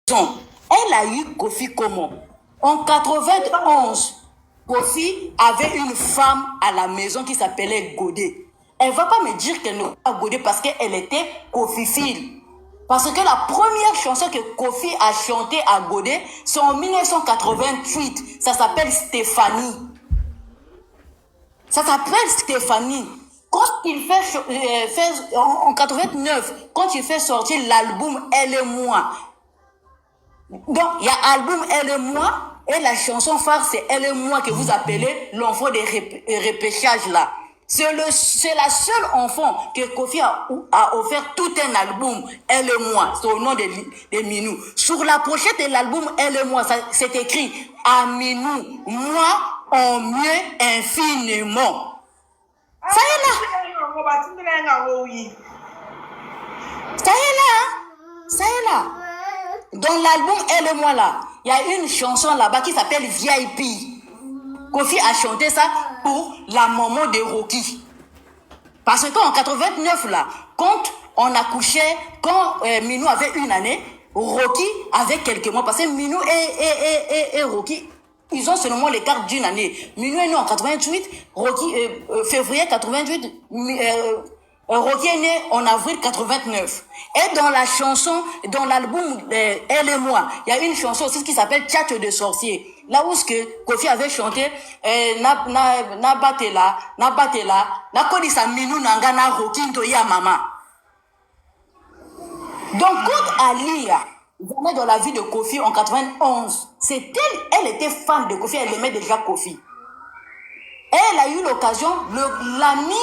Elle a eu Kofi comment? En 91, Kofi avait une femme à la maison qui s'appelait Godé. Elle ne va pas me dire qu'elle n'est pas Godé parce qu'elle était Kofi-file. Parce que la première chanson que Kofi a chantée à Godé, c'est en 1988. Ça s'appelle Stéphanie. Ça s'appelle Stéphanie. Quand il fait en 89, quand il fait sortir l'album Elle et moi. Donc, il y a l'album Elle et moi, et la chanson phare, c'est Elle et moi que vous appelez l'enfant des repêchages là. C'est la seule enfant que Kofi a offert tout un album, Elle et moi, c'est au nom de Minou. Sur la pochette de l'album Elle et moi, c'est écrit à Minou, moi en mieux infiniment. Ça y est là. Ça y est là. Ça y est là. Dans l'album Elle et moi là, il y a une chanson là-bas qui s'appelle VIP. Kofi a chanté ça pour la maman de Rocky. Parce qu'en 89 là, quand on accouchait, quand Minou avait une année, Rocky avait quelques mois. Parce que Minou et Rocky, ils ont seulement l'écart d'une année. Minou est né en 88, Rocky, février 88, Rocky est né en avril 89. Et dans la chanson, dans l'album Elle et moi, il y a une chanson aussi qui s'appelle Tchatch de sorcier. Là où ce que Kofi avait chanté, na batela, na kodisa Minou nanga na Rocky ntoya mama. Donc quand Alia venait dans la vie de Kofi en 91, elle était fan de Kofi, elle aimait déjà Kofi. Et elle a eu l'occasion, l'ami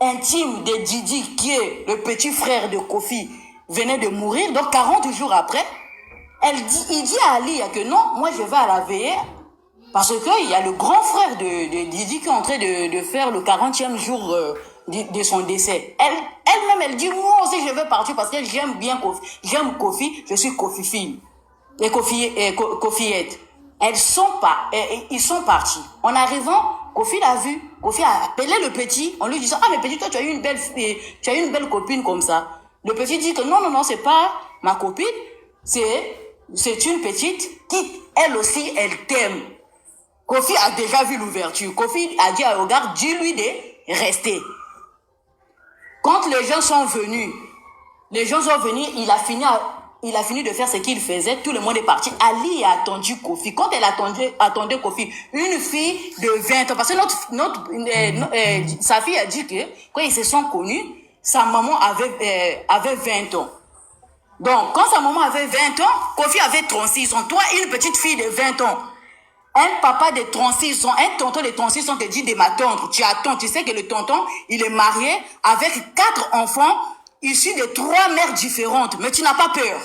intime de Didi, qui est le petit frère de Kofi, venait de mourir. Donc 40 jours après, il dit à Ali que non, moi je vais à la veillée, parce qu'il y a le grand frère de Didi qui est en train de faire le 40e jour de son décès. Elle-même, elle dit, moi aussi je vais partir parce que j'aime bien Kofi. J'aime Kofi, je suis Kofi-fille. Et Kofiette. Ils sont partis. En arrivant, Kofi l'a vu. Kofi a appelé le petit en lui disant, ah mais petit, toi tu as eu une belle copine comme ça. Le petit dit que non, c'est pas ma copine, c'est une petite qui, elle aussi, elle t'aime. Kofi a déjà vu l'ouverture. Kofi a dit à Ogar, dis-lui de rester. Quand les gens sont venus, il a fini de faire ce qu'il faisait, tout le monde est parti. Ali a attendu Kofi. Quand elle attendait Kofi, une fille de 20 ans, parce que sa fille a dit que quand ils se sont connus, sa maman avait 20 ans. Donc, quand sa maman avait 20 ans, Kofi avait 36 ans. Toi, une petite fille de 20 ans, un papa de 36 ans, un tonton de 36 ans te dit de m'attendre. Tu attends, tu sais que le tonton, il est marié avec 4 enfants issus de 3 mères différentes. Mais tu n'as pas peur.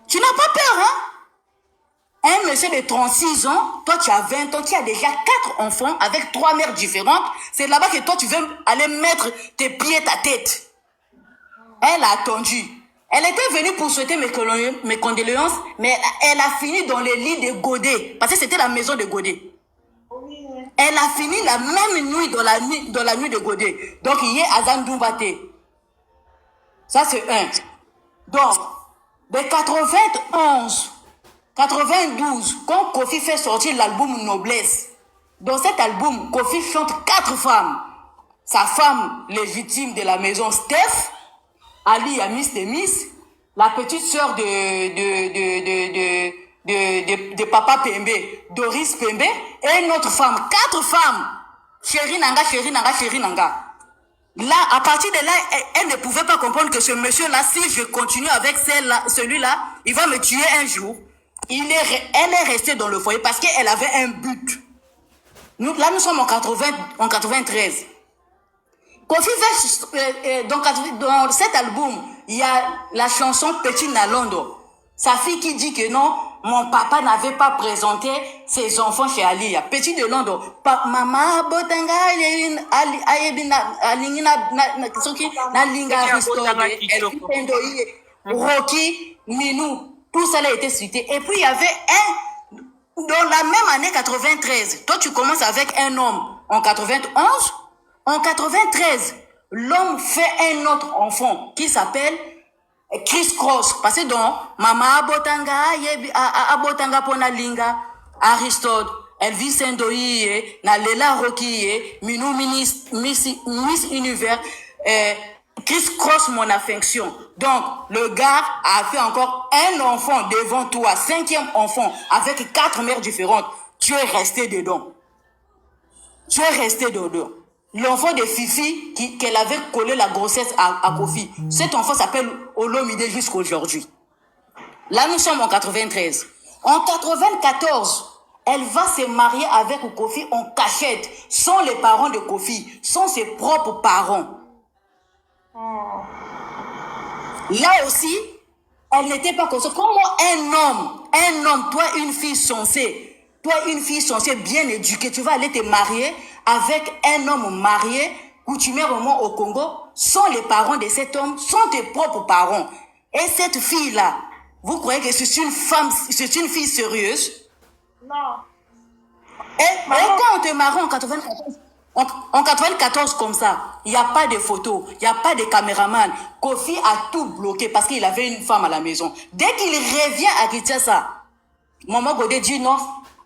Tu n'as pas peur, hein? Un monsieur de 36 ans, toi tu as 20 ans, tu as déjà 4 enfants avec 3 mères différentes. C'est là-bas que toi tu veux aller mettre tes pieds, ta tête. Elle a attendu. Elle était venue pour souhaiter mes condoléances, mais elle a fini dans le lit de Godé, parce que c'était la maison de Godé. Elle a fini la même nuit dans la nuit de Godé. Donc, il y a Azandoumbate. Ça, c'est un. Donc, de 91, 92, quand Kofi fait sortir l'album Noblesse, dans cet album, Kofi chante 4 femmes. Sa femme légitime de la maison, Steph, Ali Amis de Miss, la petite sœur de Papa Pembe, Doris Pembe, et une autre femme, 4 femmes. Chéri Nanga. Là, à partir de là, elle ne pouvait pas comprendre que ce monsieur-là, si je continue avec celui-là, il va me tuer un jour. Elle est restée dans le foyer parce qu'elle avait un but. Nous sommes en 93. Kofi fait, dans cet album, il y a la chanson Petit Nalondo. Sa fille qui dit que non, mon papa n'avait pas présenté ses enfants chez Alia. Petit de Londres. Maman, botanga, Rocky, Minou, tout ça a été cité. Et puis il y avait dans la même année 93. Toi tu commences avec un homme en 91. En 93, l'homme fait un autre enfant qui s'appelle Chris Cross, parce que donc, Mama Abotanga Ponalinga, Aristote, Elvis Sendoye, Nalela Rocky, Minou Miss Univers, Chris Cross, mon affection. Donc, le gars a fait encore un enfant devant toi, 5e enfant, avec 4 mères différentes. Tu es resté dedans. Tu es resté dedans. L'enfant de Fifi, qu'elle avait collé la grossesse à Kofi. Cet enfant s'appelle Olomide jusqu'à aujourd'hui. Là, nous sommes en 93. En 94, elle va se marier avec Kofi en cachette, sans les parents de Kofi, sans ses propres parents. Là aussi, elle n'était pas comme ça. Comment un homme, toi une fille censée bien éduquée, tu vas aller te marier avec un homme marié, coutumièrement au Congo, sans les parents de cet homme, sans tes propres parents. Et cette fille-là, vous croyez que c'est une femme, c'est une fille sérieuse? Non. Et quand on te marie en 94 comme ça, il n'y a pas de photos, il n'y a pas de caméraman. Kofi a tout bloqué parce qu'il avait une femme à la maison. Dès qu'il revient à Kinshasa, Maman Godé dit non.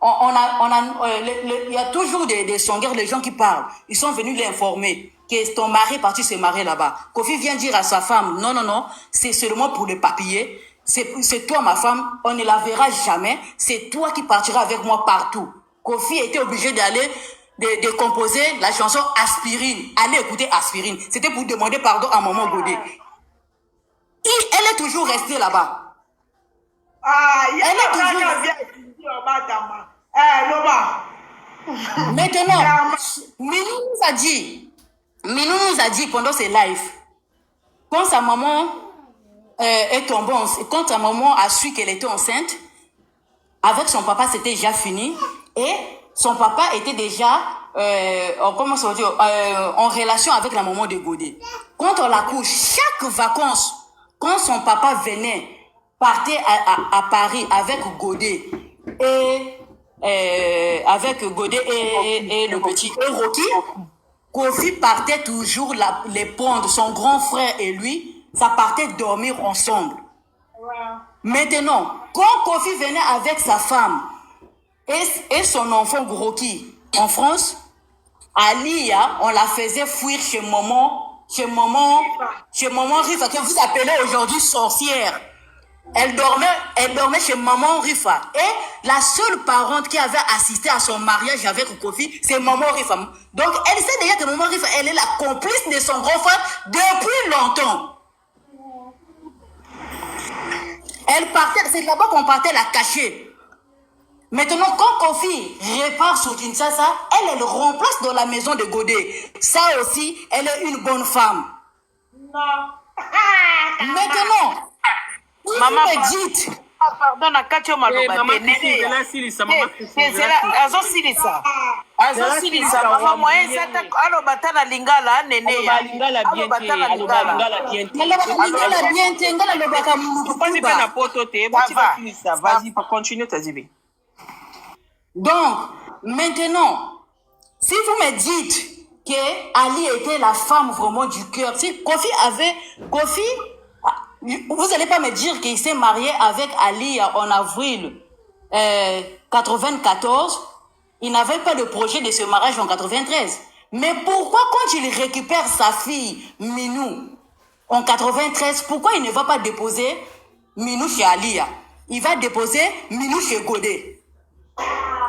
Il y a toujours des songueurs, les gens qui parlent. Ils sont venus l'informer que ton mari est parti se marier là-bas. Kofi vient dire à sa femme, non, c'est seulement pour le papier. C'est toi ma femme, on ne la verra jamais. C'est toi qui partiras avec moi partout. Kofi était obligé d'aller de composer la chanson Aspirine. Allez écouter Aspirine. C'était pour demander pardon à Maman Godé. Elle est toujours restée là-bas. Elle est toujours restée. Maintenant, Minou nous a dit pendant ses lives, quand sa maman est tombée, quand sa maman a su qu'elle était enceinte, avec son papa c'était déjà fini, et son papa était déjà en relation avec la maman de Godé. Quand on l'accouche, chaque vacances, quand son papa partait à Paris avec Godé et le petit Rocky, Kofi partait toujours les prendre, son grand frère et lui, ça partait dormir ensemble. Maintenant, quand Kofi venait avec sa femme et son enfant Rocky en France, Alia, on la faisait fuir chez maman Rifa, que vous appelez aujourd'hui sorcière. Elle dormait chez maman Rifa. Et la seule parente qui avait assisté à son mariage avec Kofi, c'est maman Rifa. Donc, elle sait déjà que maman Rifa, elle est la complice de son grand frère depuis longtemps. Elle partait, c'est là-bas qu'on partait la cacher. Maintenant, quand Kofi repart sur Kinshasa, elle remplace dans la maison de Godé. Ça aussi, elle est une bonne femme. Non. Maintenant, Maman, me dites. Pardon, na kati maloba azosilisa mama moye zata aloba tala lingala nene ya aloba tala lingala bien te ngala lobaka mutu pas na poto te vas-y continue ta dibi. Donc maintenant, si vous me dites que Ali était la femme vraiment du cœur, si Kofi, vous n'allez pas me dire qu'il s'est marié avec Ali en avril 94. Il n'avait pas de projet de ce mariage en 93. Mais pourquoi quand il récupère sa fille Minou en 93, pourquoi il ne va pas déposer Minou chez Ali? Il va déposer Minou chez Godé.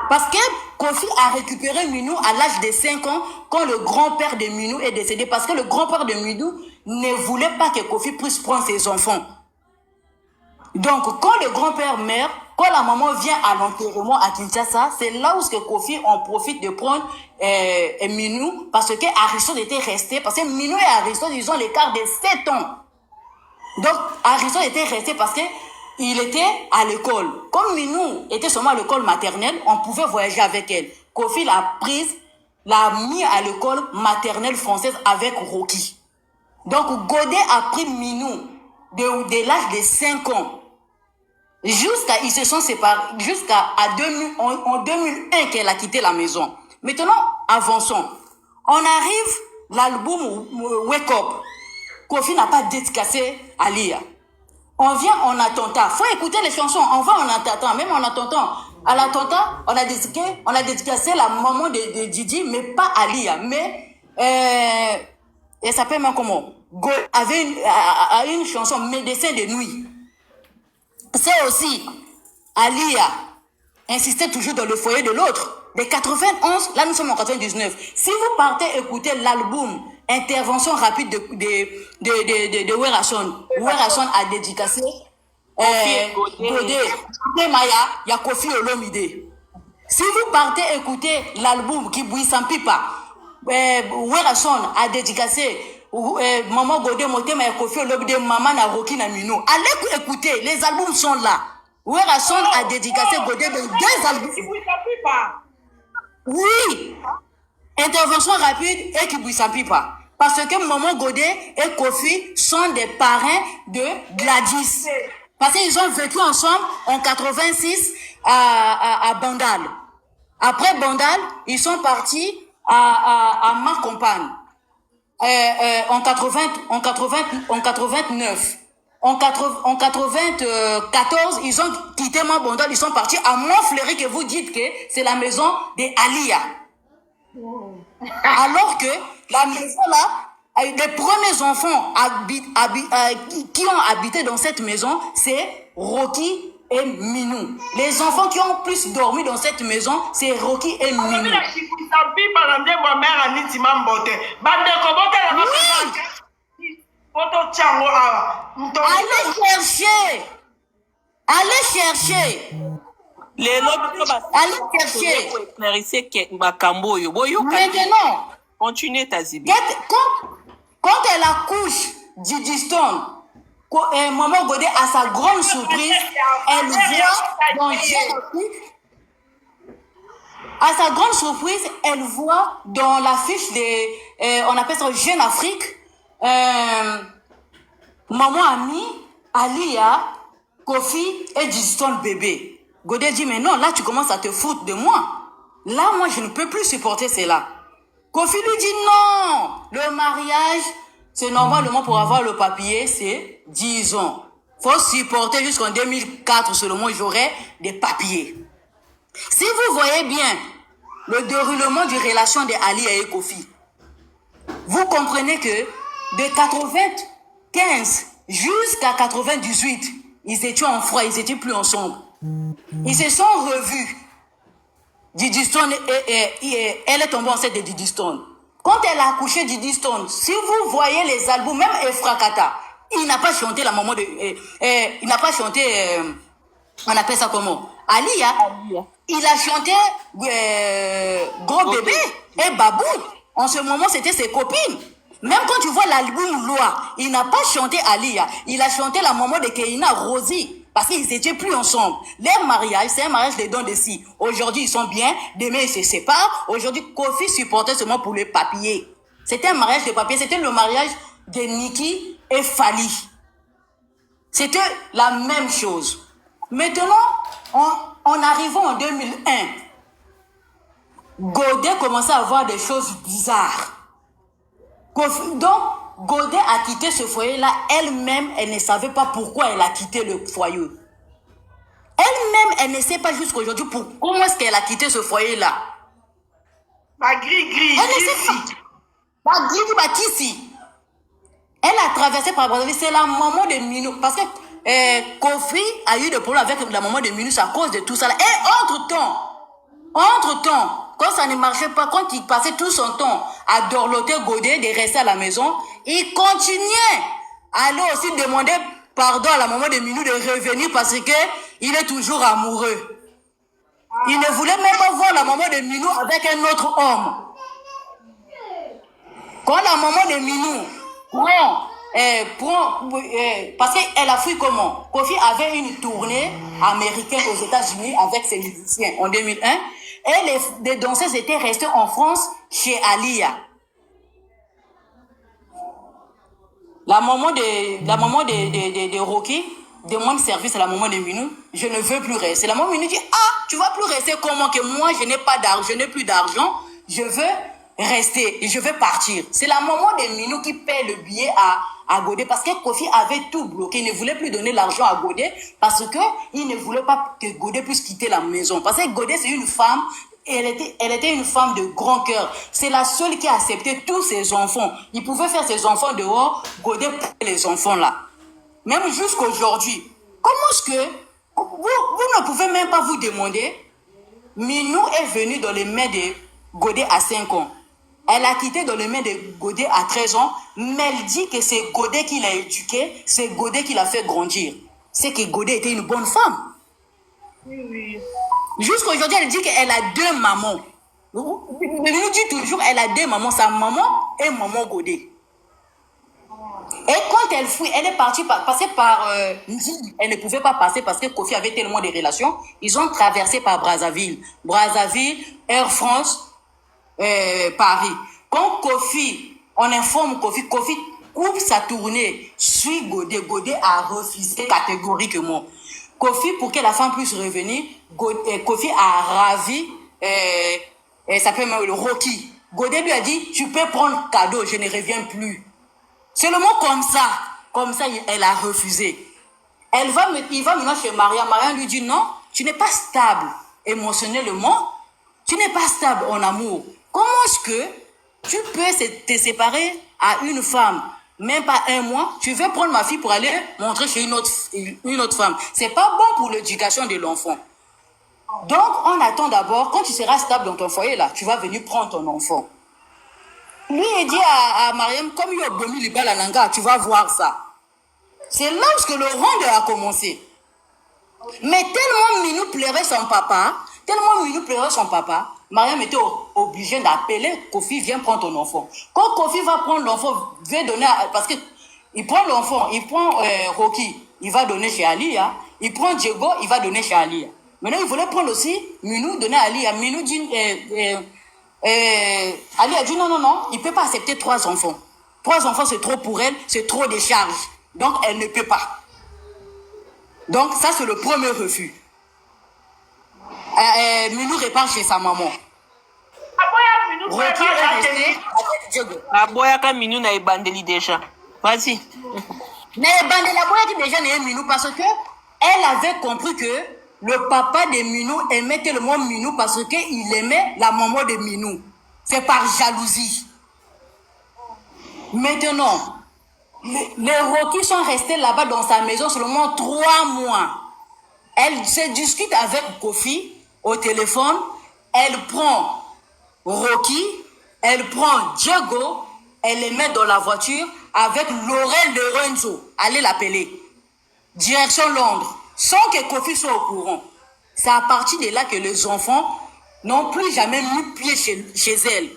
Parce que Kofi a récupéré Minou à l'âge de 5 ans quand le grand-père de Minou est décédé. Parce que le grand-père de Minou ne voulait pas que Kofi puisse prendre ses enfants. Donc, quand le grand-père meurt, quand la maman vient à l'enterrement à Kinshasa, c'est là où Kofi en profite de prendre Minou, parce que Aristote était resté, parce que Minou et Aristote, ils ont l'écart de 7 ans. Donc, Aristote était resté parce que il était à l'école. Comme Minou était seulement à l'école maternelle, on pouvait voyager avec elle. Kofi l'a prise, l'a mis à l'école maternelle française avec Rocky. Donc, Godé a pris Minou de l'âge de 5 ans. Ils se sont séparés en 2001 qu'elle a quitté la maison. Maintenant, avançons. On arrive, l'album Wake Up. Kofi n'a pas dédicacé Alia. On vient en attentat. Faut écouter les chansons. On va en attentat. Même en attentat. À l'attentat, on a dédicacé la maman de Didi, mais pas Alia. Mais, elle s'appelle même comment? Go avait une chanson, Médecin de nuit. C'est aussi, Alia insistait toujours dans le foyer de l'autre. De 91, là nous sommes en 99. Si vous partez écouter l'album Intervention rapide de Werrason, Werrason a dédicacé Godé, Maya, il y a Kofi Olomide. Si vous partez écouter l'album qui bouille sans pipa, Werrason a dédicacé Maman Godé, Motema, Kofi Olomide, Maman Naroki Namino. Allez écouter, les albums sont là. Werrason a dédicacé Godé dans 2 albums. Oui, intervention rapide et qui bouille sans pipa. Parce que Maman Godé et Kofi sont des parrains de Gladys. Parce qu'ils ont vécu ensemble en 86 à Bandal. Après Bandal, ils sont partis à Marcompagne. En 89. En 94, ils ont quitté Bandal, ils sont partis à Montfleury, que vous dites que c'est la maison d'Alia. Alors que la maison là, les premiers enfants qui ont habité dans cette maison, c'est Rocky et Minou. Les enfants qui ont plus dormi dans cette maison, c'est Rocky et Minou. Allez chercher. Allez chercher. Allez chercher. Maintenant, continuez Tazibi. Quand elle accouche Didi Stone, Maman Godé, à sa grande surprise, elle voit dans Jeune Afrique. À sa grande surprise, elle voit dans l'affiche on appelle ça Jeune Afrique, Maman Ami, Alia, Kofi et Didi Stone bébé. Godé dit, mais non, là tu commences à te foutre de moi. Là, moi, je ne peux plus supporter cela. Kofi lui dit non, le mariage, c'est normalement pour avoir le papier, c'est 10 ans. Faut supporter jusqu'en 2004 seulement, j'aurai des papiers. Si vous voyez bien le déroulement du relation de Ali et Kofi, vous comprenez que de 95 jusqu'à 98, ils étaient en froid, ils n'étaient plus ensemble. Ils se sont revus. Didi Stone, elle est tombée enceinte de Didi Stone. Quand elle a accouché Didi Stone, si vous voyez les albums, même Efra Kata, il n'a pas chanté la maman de... il n'a pas chanté... on appelle ça comment? Alia. Il a chanté Gros Bébé et Babou. En ce moment, c'était ses copines. Même quand tu vois l'album Loi, il n'a pas chanté Alia. Il a chanté la maman de Keina, Rosie. Parce qu'ils n'étaient plus ensemble. Leur mariage, c'est un mariage des dons de scie. Aujourd'hui, ils sont bien. Demain, ils se séparent. Aujourd'hui, Kofi supportait seulement pour les papiers. C'était un mariage de papiers. C'était le mariage de Niki et Fali. C'était la même chose. Maintenant, en arrivant en 2001, Godé commençait à voir des choses bizarres. Donc, Godé a quitté ce foyer-là. Elle-même, elle ne savait pas pourquoi elle a quitté le foyer. Elle-même, elle ne sait pas jusqu'aujourd'hui comment est-ce qu'elle a quitté ce foyer-là. Elle ne sait pas. Qui si? Elle a traversé par Brazzaville. C'est la maman de Minou. Parce que Kofi a eu des problèmes avec la maman de Minou à cause de tout ça. Et entre-temps, quand ça ne marchait pas, quand il passait tout son temps à dorloter Godé, de rester à la maison, il continuait à aller aussi demander pardon à la maman de Minou de revenir parce que il est toujours amoureux. Il ne voulait même pas voir la maman de Minou avec un autre homme. Quand la maman de Minou parce qu'elle a fui comment? Kofi avait une tournée américaine aux États-Unis avec ses musiciens en 2001 et les danseuses étaient restées en France chez Alia. La maman de Rocky demande service à la maman de Minou. Je ne veux plus rester. La maman de Minou dit, tu vas plus rester comment que moi je n'ai pas d'argent, je n'ai plus d'argent, je veux rester et je veux partir. C'est la maman de Minou qui paie le billet à à Godé parce que Kofi avait tout bloqué. Il ne voulait plus donner l'argent à Godé parce qu'il ne voulait pas que Godé puisse quitter la maison. Parce que Godé, c'est une femme, elle était une femme de grand cœur. C'est la seule qui a accepté tous ses enfants. Il pouvait faire ses enfants dehors, Godé prenait les enfants là. Même jusqu'aujourd'hui. Comment est-ce que vous ne pouvez même pas vous demander, Minou est venue dans les mains de Godé à 5 ans. Elle a quitté dans les mains de Godé à 13 ans, mais elle dit que c'est Godé qui l'a éduquée, c'est Godé qui l'a fait grandir. C'est que Godé était une bonne femme. Oui. Jusqu'aujourd'hui, elle dit qu'elle a 2 mamans. Elle nous dit toujours elle a 2 mamans, sa maman et maman Godé. Et quand elle fuit, elle est partie passer par elle ne pouvait pas passer parce que Kofi avait tellement de relations. Ils ont traversé par Brazzaville, Air France, Paris. Quand Kofi, on informe Kofi coupe sa tournée, suit Godé. Godé a refusé catégoriquement. Kofi, pour que la femme puisse revenir, Kofi a ravi, ça s'appelle le Rocky. Godé lui a dit, tu peux prendre cadeau, je ne reviens plus. C'est le mot comme ça. Comme ça, elle a refusé. Il va maintenant chez Maria. Maria lui dit non, tu n'es pas stable émotionnellement. Tu n'es pas stable en amour. Comment est-ce que tu peux te séparer à une femme, même pas 1 mois, tu veux prendre ma fille pour aller montrer chez une autre femme. C'est pas bon pour l'éducation de l'enfant. Donc, on attend d'abord, quand tu seras stable dans ton foyer, là, tu vas venir prendre ton enfant. Lui, il dit à Mariam, comme il y a Bomi Libalananga, tu vas voir ça. C'est là où le ronde a commencé. Mais tellement Minou pleurait son papa, Mariam était obligée d'appeler Kofi, viens prendre ton enfant. Quand Kofi va prendre l'enfant, va donner, parce qu'il prend l'enfant, il prend Rocky, il va donner chez Alia, il prend Diego, il va donner chez Alia. Maintenant, il voulait prendre aussi Minou, donner à Alia. Minou dit, Ali a dit non, il ne peut pas accepter 3 enfants. 3 enfants, c'est trop pour elle, c'est trop de charges. Donc, elle ne peut pas. Donc, ça, c'est le premier refus. Minou repart chez sa maman. Rocky est resté avec Diego. Aboyaka Minou na ebandeli déjà. Vas-y. Na ebandeli aboyaki déjà na Minou parce que elle avait compris que le papa de Minou aimait tellement Minou parce qu'il aimait la maman de Minou. C'est par jalousie. Maintenant, les Rocky sont restés là-bas dans sa maison seulement 3 mois. Elle se discute avec Kofi au téléphone. Elle prend Rocky, elle prend Diego, elle les met dans la voiture avec Laurel Lorenzo. Allez l'appeler. Direction Londres. Sans que Kofi soit au courant. C'est à partir de là que les enfants n'ont plus jamais mis pied chez elle.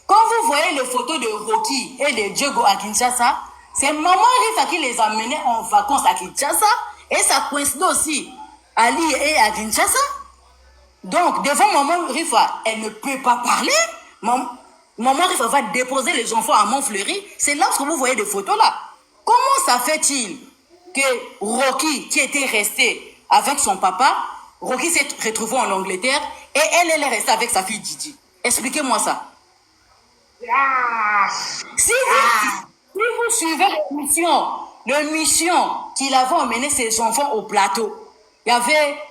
Quand vous voyez les photos de Rocky et de Diego à Kinshasa, c'est maman Rifa qui les a menés en vacances à Kinshasa et ça coïncide aussi à Li et à Kinshasa. Donc, devant maman Rifa, elle ne peut pas parler. Maman Rifa va déposer les enfants à Montfleury. C'est là que vous voyez des photos là. Comment ça fait-il que Rocky, qui était resté avec son papa, Rocky s'est retrouvé en Angleterre et elle est restée avec sa fille Didi? Expliquez-moi ça. Si vous suivez l'émission qu'il avait emmené ses enfants au plateau, il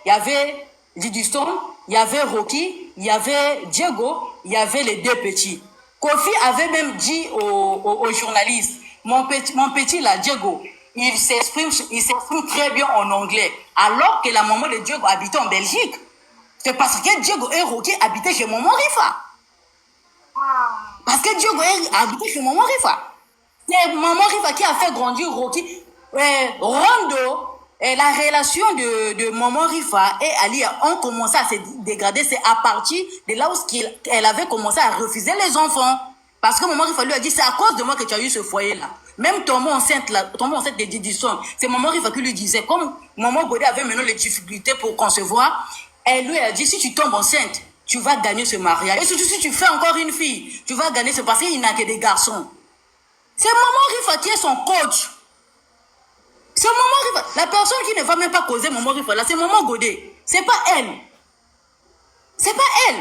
y avait Didi Stone, il y avait Rocky, il y avait Diego, il y avait les 2 petits. Kofi avait même dit aux journalistes, mon petit là, Diego, il s'exprime très bien en anglais, alors que la maman de Diego habitait en Belgique. C'est parce que Diego et Rocky habitaient chez maman Rifa. Parce que Diego habité chez maman Rifa. C'est maman Rifa qui a fait grandir Rocky. Rondo, la relation de maman Rifa et Ali ont commencé à se dégrader. C'est à partir de là où elle avait commencé à refuser les enfants. Parce que maman Rifa lui a dit, c'est à cause de moi que tu as eu ce foyer-là. Même tomber enceinte de Didison, c'est maman Rifa qui lui disait, comme maman Godé avait maintenant les difficultés pour concevoir, elle lui a dit, si tu tombes enceinte, tu vas gagner ce mariage. Et surtout si tu fais encore une fille, tu vas gagner ce parce qu'il n'a que des garçons. C'est maman Rifa qui est son coach. C'est maman Rifa. La personne qui ne va même pas causer maman Rifa, là, c'est maman Godé. C'est pas elle. C'est pas elle.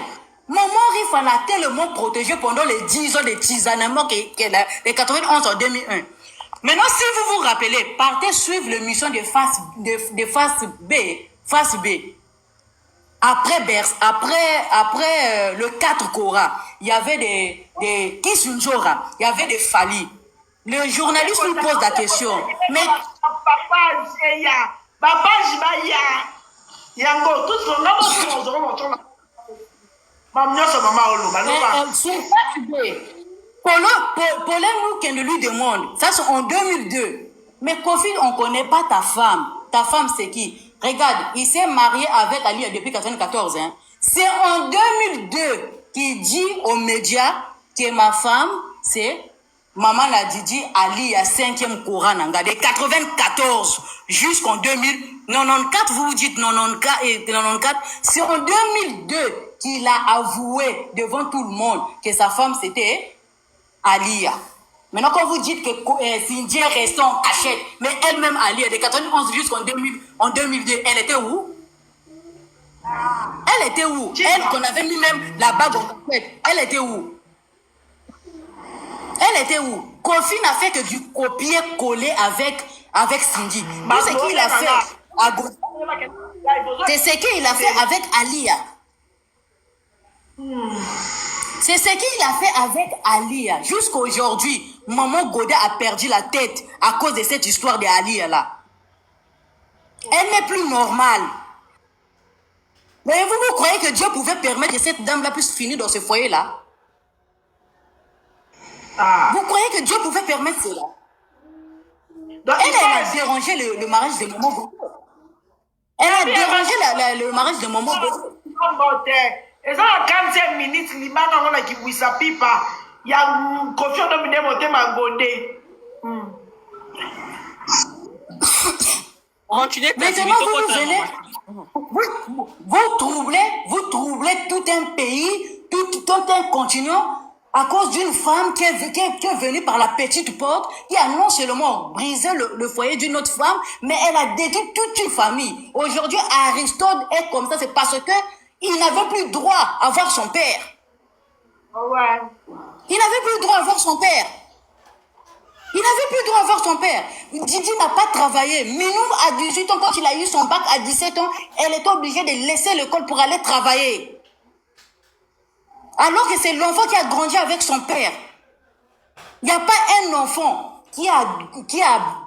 Maman Rifa l'a tellement protégée pendant les 10 ans de tisanement qu'elle a, les 91 en 2001. Maintenant, si vous vous rappelez, partez suivre l'émission de face B. Après le 4 Cora, il y avait des Kisunjora, il y avait des Fali. Le journaliste nous pose la question. Mais Paulin qui lui demande, ça c'est en 2002. Mais Kofi, on ne connaît pas ta femme. Ta femme, c'est qui? Regarde, il s'est marié avec Ali depuis 1994. Hein. C'est en 2002 qu'il dit aux médias que ma femme, c'est Maman Ladidi Ali à 5e Coran de 94 jusqu'en 2094. Vous dites 94 et 94. C'est en 2002 qu'il a avoué devant tout le monde que sa femme c'était Alia. Maintenant, quand vous dites que Cindy est restée en cachette, mais elle-même Alia de 91 jusqu'en 2002, elle était où? Elle était où? Elle qu'on avait mis même la bague en cachette. Elle était où? Elle était où? Kofi n'a fait que du copier-coller avec Cindy. Tout ce qu'il a fait à gauche, c'est ce qu'il a fait avec Alia. C'est ce qu'il a fait avec Alia. Jusqu'à aujourd'hui, Maman Godet a perdu la tête à cause de cette histoire de Alia là. Elle n'est plus normale. Mais vous croyez que Dieu pouvait permettre que cette dame-là puisse finir dans ce foyer-là? Vous croyez que Dieu pouvait permettre cela? Donc, elle a dérangé le mariage de Maman Godet. Elle a dérangé le mariage de Maman Godet. Et ça, à 45 minutes, l'imam a qui vous sa pipa. Il y a une confiance de me ma Godet. Maintenant, vous troublez tout un pays, tout un continent à cause d'une femme qui est venue par la petite porte, qui a non seulement brisé le foyer d'une autre femme, mais elle a détruit toute une famille. Aujourd'hui, Aristote est comme ça, c'est parce que il n'avait plus droit à voir son père. Ouais. Il n'avait plus droit à voir son père. Il n'avait plus droit à voir son père. Didi n'a pas travaillé. Minou, à 18 ans, quand il a eu son bac à 17 ans, elle était obligée de laisser l'école pour aller travailler. Alors que c'est l'enfant qui a grandi avec son père. Il n'y a pas un enfant qui a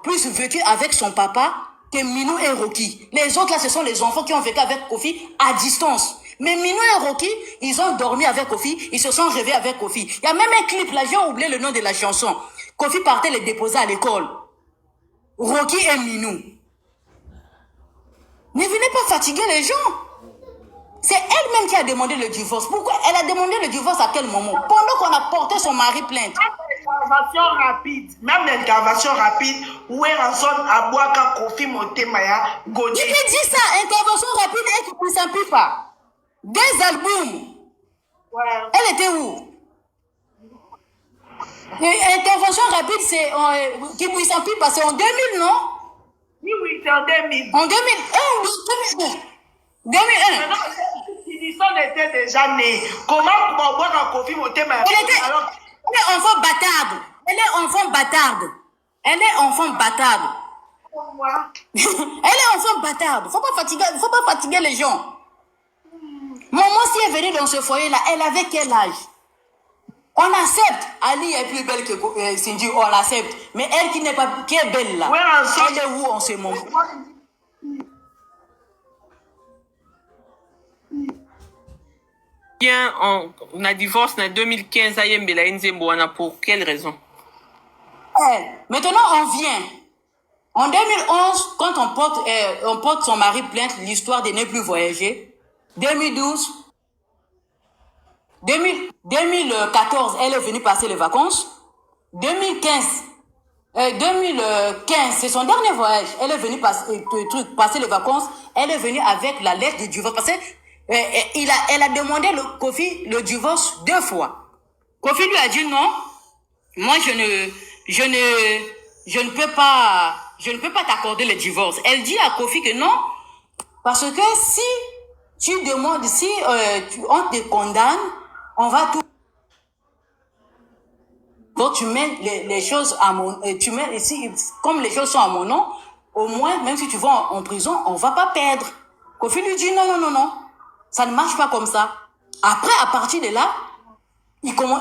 plus vécu avec son papa que Minou et Rocky. Les autres là, ce sont les enfants qui ont vécu avec Kofi à distance. Mais Minou et Rocky, ils ont dormi avec Kofi, ils se sont réveillés avec Kofi. Il y a même un clip là, j'ai oublié le nom de la chanson. Kofi partait les déposer à l'école. Rocky et Minou. Ne venez pas fatiguer les gens. C'est elle-même qui a demandé le divorce. Pourquoi? Elle a demandé le divorce à quel moment? Pendant qu'on a porté son mari plainte. Même l'intervention rapide, où est en zone à boire quand Kofi monté Maya, Godet. Il dit ça, intervention rapide et qui ne s'appuie pas. Des albums. Ouais. Elle était où? Intervention rapide, c'est qui ne s'appuie pas, c'est en 2000, non? Oui, c'est en 2000. En 2001. 2001. Maintenant, Sinison était déjà née. Comment pour boire un Kofi monté Maya? Elle est enfant bâtarde. Elle est enfant bâtarde. Elle est enfant bâtarde. Faut pas fatiguer les gens. Maman, si elle venait dans ce foyer-là, elle avait quel âge? On accepte. Ali est plus belle que Cindy, on l'accepte. Mais elle qui est belle là, elle est où en ce moment? Bien, on a divorcé en 2015 à Yembela Nzemboana. Pour quelle raison? Maintenant, on vient. En 2011, quand on porte son mari plainte, l'histoire de ne plus voyager. 2012, 2014, elle est venue passer les vacances. 2015, c'est son dernier voyage. Elle est venue passer les vacances. Elle est venue avec la lettre de divorce. Parce que elle a demandé Kofi le divorce 2 fois. Kofi lui a dit non. Moi, je ne peux pas t'accorder le divorce. Elle dit à Kofi que non. Parce que si tu demandes, on te condamne, on va tout tu mets les choses à mon... tu mets ici, comme les choses sont à mon nom, au moins, même si tu vas en prison, on va pas perdre. Kofi lui dit non. Ça ne marche pas comme ça. Après, à partir de là,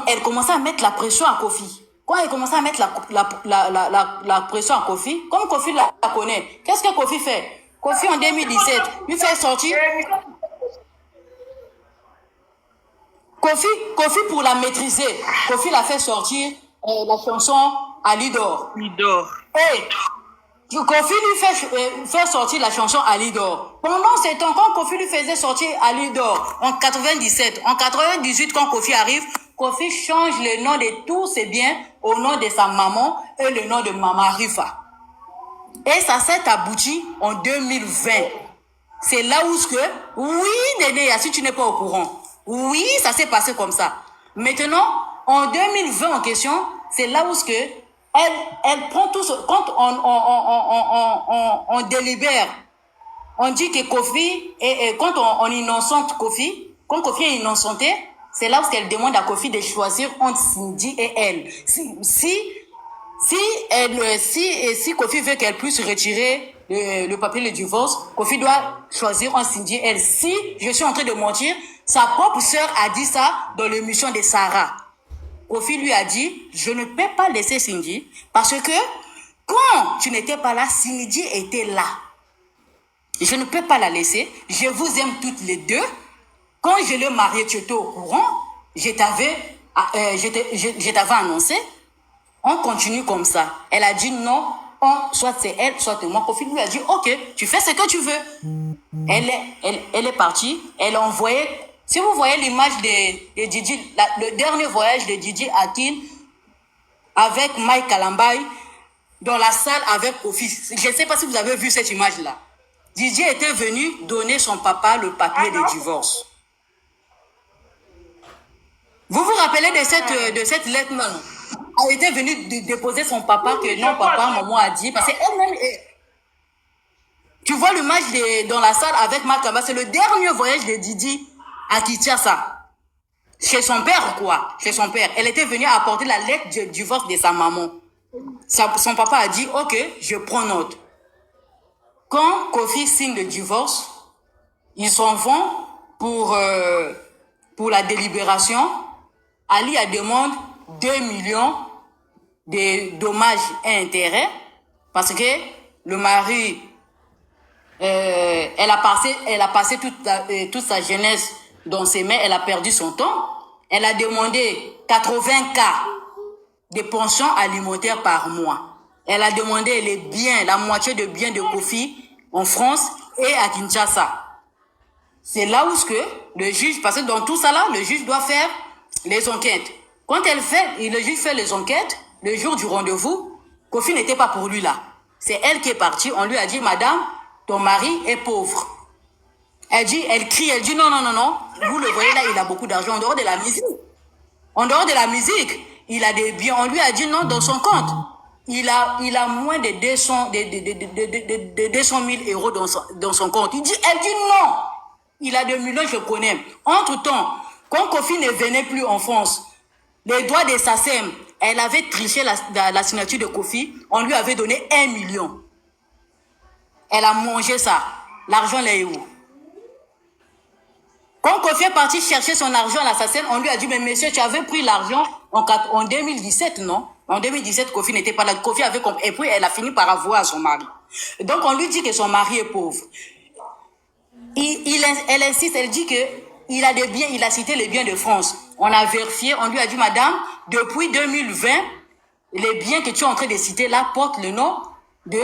elle commençait à mettre la pression à Kofi. Quand elle commençait à mettre la pression à Kofi, comme Kofi la connaît, qu'est-ce que Kofi fait? Kofi en 2017, lui fait sortir... Kofi pour la maîtriser, Kofi l'a fait sortir la chanson Alidor. Et Kofi lui fait sortir la chanson Alidor. Pendant ce temps, quand Kofi lui faisait sortir Alidor en 97, en 98, quand Kofi arrive, Kofi change le nom de tous ses biens au nom de sa maman et le nom de Maman Rifa. Et ça s'est abouti en 2020. C'est là où oui, Néné, si tu n'es pas au courant, oui, ça s'est passé comme ça. Maintenant, en 2020 en question, c'est là où elle prend tout ce... Quand on délibère, on dit que Kofi, quand on innocente Kofi, quand Kofi est innocenté, c'est là où elle demande à Kofi de choisir entre Cindy et elle. Si Kofi veut qu'elle puisse retirer le papier de divorce, Kofi doit choisir entre Cindy et elle. Si je suis en train de mentir, sa propre sœur a dit ça dans l'émission de Sarah. Kofi lui a dit, je ne peux pas laisser Cindy parce que quand tu n'étais pas là, Cindy était là. Je ne peux pas la laisser. Je vous aime toutes les deux. Quand je l'ai mariée, tu étais au courant. Je t'avais annoncé. On continue comme ça. Elle a dit non. Soit c'est elle, soit c'est moi. Kofi lui a dit, ok, tu fais ce que tu veux. Elle est partie. Elle a envoyé... Si vous voyez l'image de Didi, le dernier voyage de Didi Akin avec Mike Kalambay dans la salle avec Kofi. Je ne sais pas si vous avez vu cette image-là. Didi était venu donner son papa le papier de divorce. Vous vous rappelez de cette lettre, non? Elle était venue déposer son papa que non, papa, maman a dit. Parce qu'elle-même... Tu vois l'image dans la salle avec Mike Kalambay. C'est le dernier voyage de Didi à Kinshasa. Chez son père, quoi. Chez son père. Elle était venue apporter la lettre de divorce de sa maman. Son papa a dit, ok, je prends note. Quand Kofi signe le divorce, ils s'en vont pour la délibération. Ali a demandé 2 millions de dommages et intérêts parce que le mari, elle a passé toute sa jeunesse dans ses mains, elle a perdu son temps. Elle a demandé 80 K de pension alimentaire par mois. Elle a demandé les biens, la moitié de biens de Kofi en France et à Kinshasa. C'est là où le juge, parce que dans tout ça là, le juge doit faire les enquêtes. Quand le juge fait les enquêtes, le jour du rendez-vous, Kofi n'était pas pour lui là. C'est elle qui est partie. On lui a dit, madame, ton mari est pauvre. Elle crie, elle dit non. Vous le voyez là, il a beaucoup d'argent en dehors de la musique. En dehors de la musique, il a des biens. On lui a dit non, dans son compte. Il a moins de 200 000 euros dans son compte. Elle dit non. Il a 2 millions, je connais. Entre-temps, quand Kofi ne venait plus en France, les droits de SACEM, elle avait triché la signature de Kofi. On lui avait donné 1 million. Elle a mangé ça. L'argent là est où? Quand Kofi est parti chercher son argent à la SACEM, on lui a dit, mais monsieur, tu avais pris l'argent en 2017, non? En 2017, Kofi n'était pas là. Kofi avait compris. Et puis, elle a fini par avouer à son mari. Donc, on lui dit que son mari est pauvre. Elle insiste, elle dit que il a des biens, il a cité les biens de France. On a vérifié, on lui a dit, madame, depuis 2020, les biens que tu es en train de citer là portent le nom de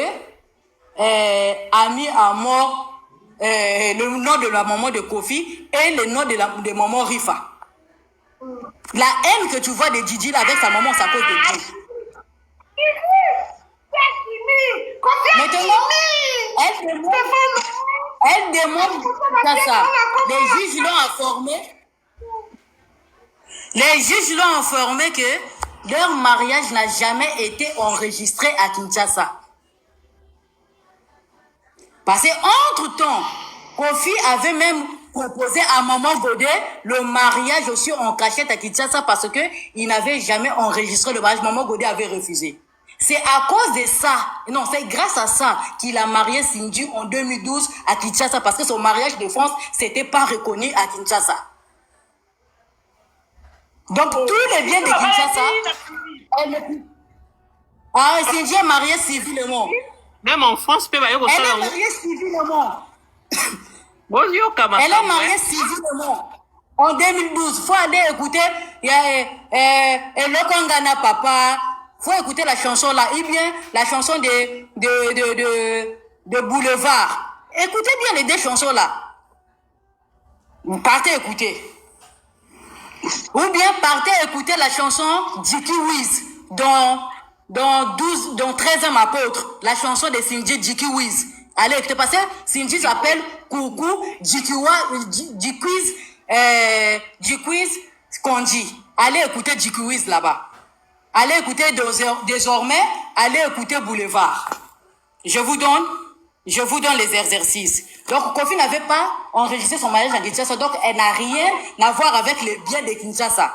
Ami Amor, le nom de la maman de Kofi et le nom de maman Rifa. La haine que tu vois de Didi là avec sa maman, c'est à cause de Dieu. Maintenant, elle demande ça. Les juges l'ont informé que leur mariage n'a jamais été enregistré à Kinshasa. Parce que entre-temps, Kofi avait même proposé à Maman Godet le mariage aussi en cachette à Kinshasa parce qu'il n'avait jamais enregistré le mariage. Maman Godet avait refusé. C'est à cause de ça, non, c'est grâce à ça qu'il a marié Cindy en 2012 à Kinshasa parce que son mariage de France, c'était pas reconnu à Kinshasa. Donc, tous les biens de Kinshasa, Cindy est mariée civilement. Même en France, elle est mariée civilement. Elle est mariée civilement. En 2012, il faut aller écouter Lokongana Papa. Il faut écouter la chanson là, ou bien la chanson de Boulevard. Écoutez bien les deux chansons là. Vous partez écouter. Ou bien partez écouter la chanson Jiki Wiz dans 13e apôtre. La chanson de Cindy Jiki Wiz. Allez écoutez parce que Cindy s'appelle Coucou Jikwiz Kondi. Allez écouter Jiki Wiz là-bas. Allez écouter désormais, allez écouter Boulevard. Je vous donne les exercices. Donc, Kofi n'avait pas enregistré son mariage à Kinshasa, donc elle n'a rien à voir avec les biens de Kinshasa.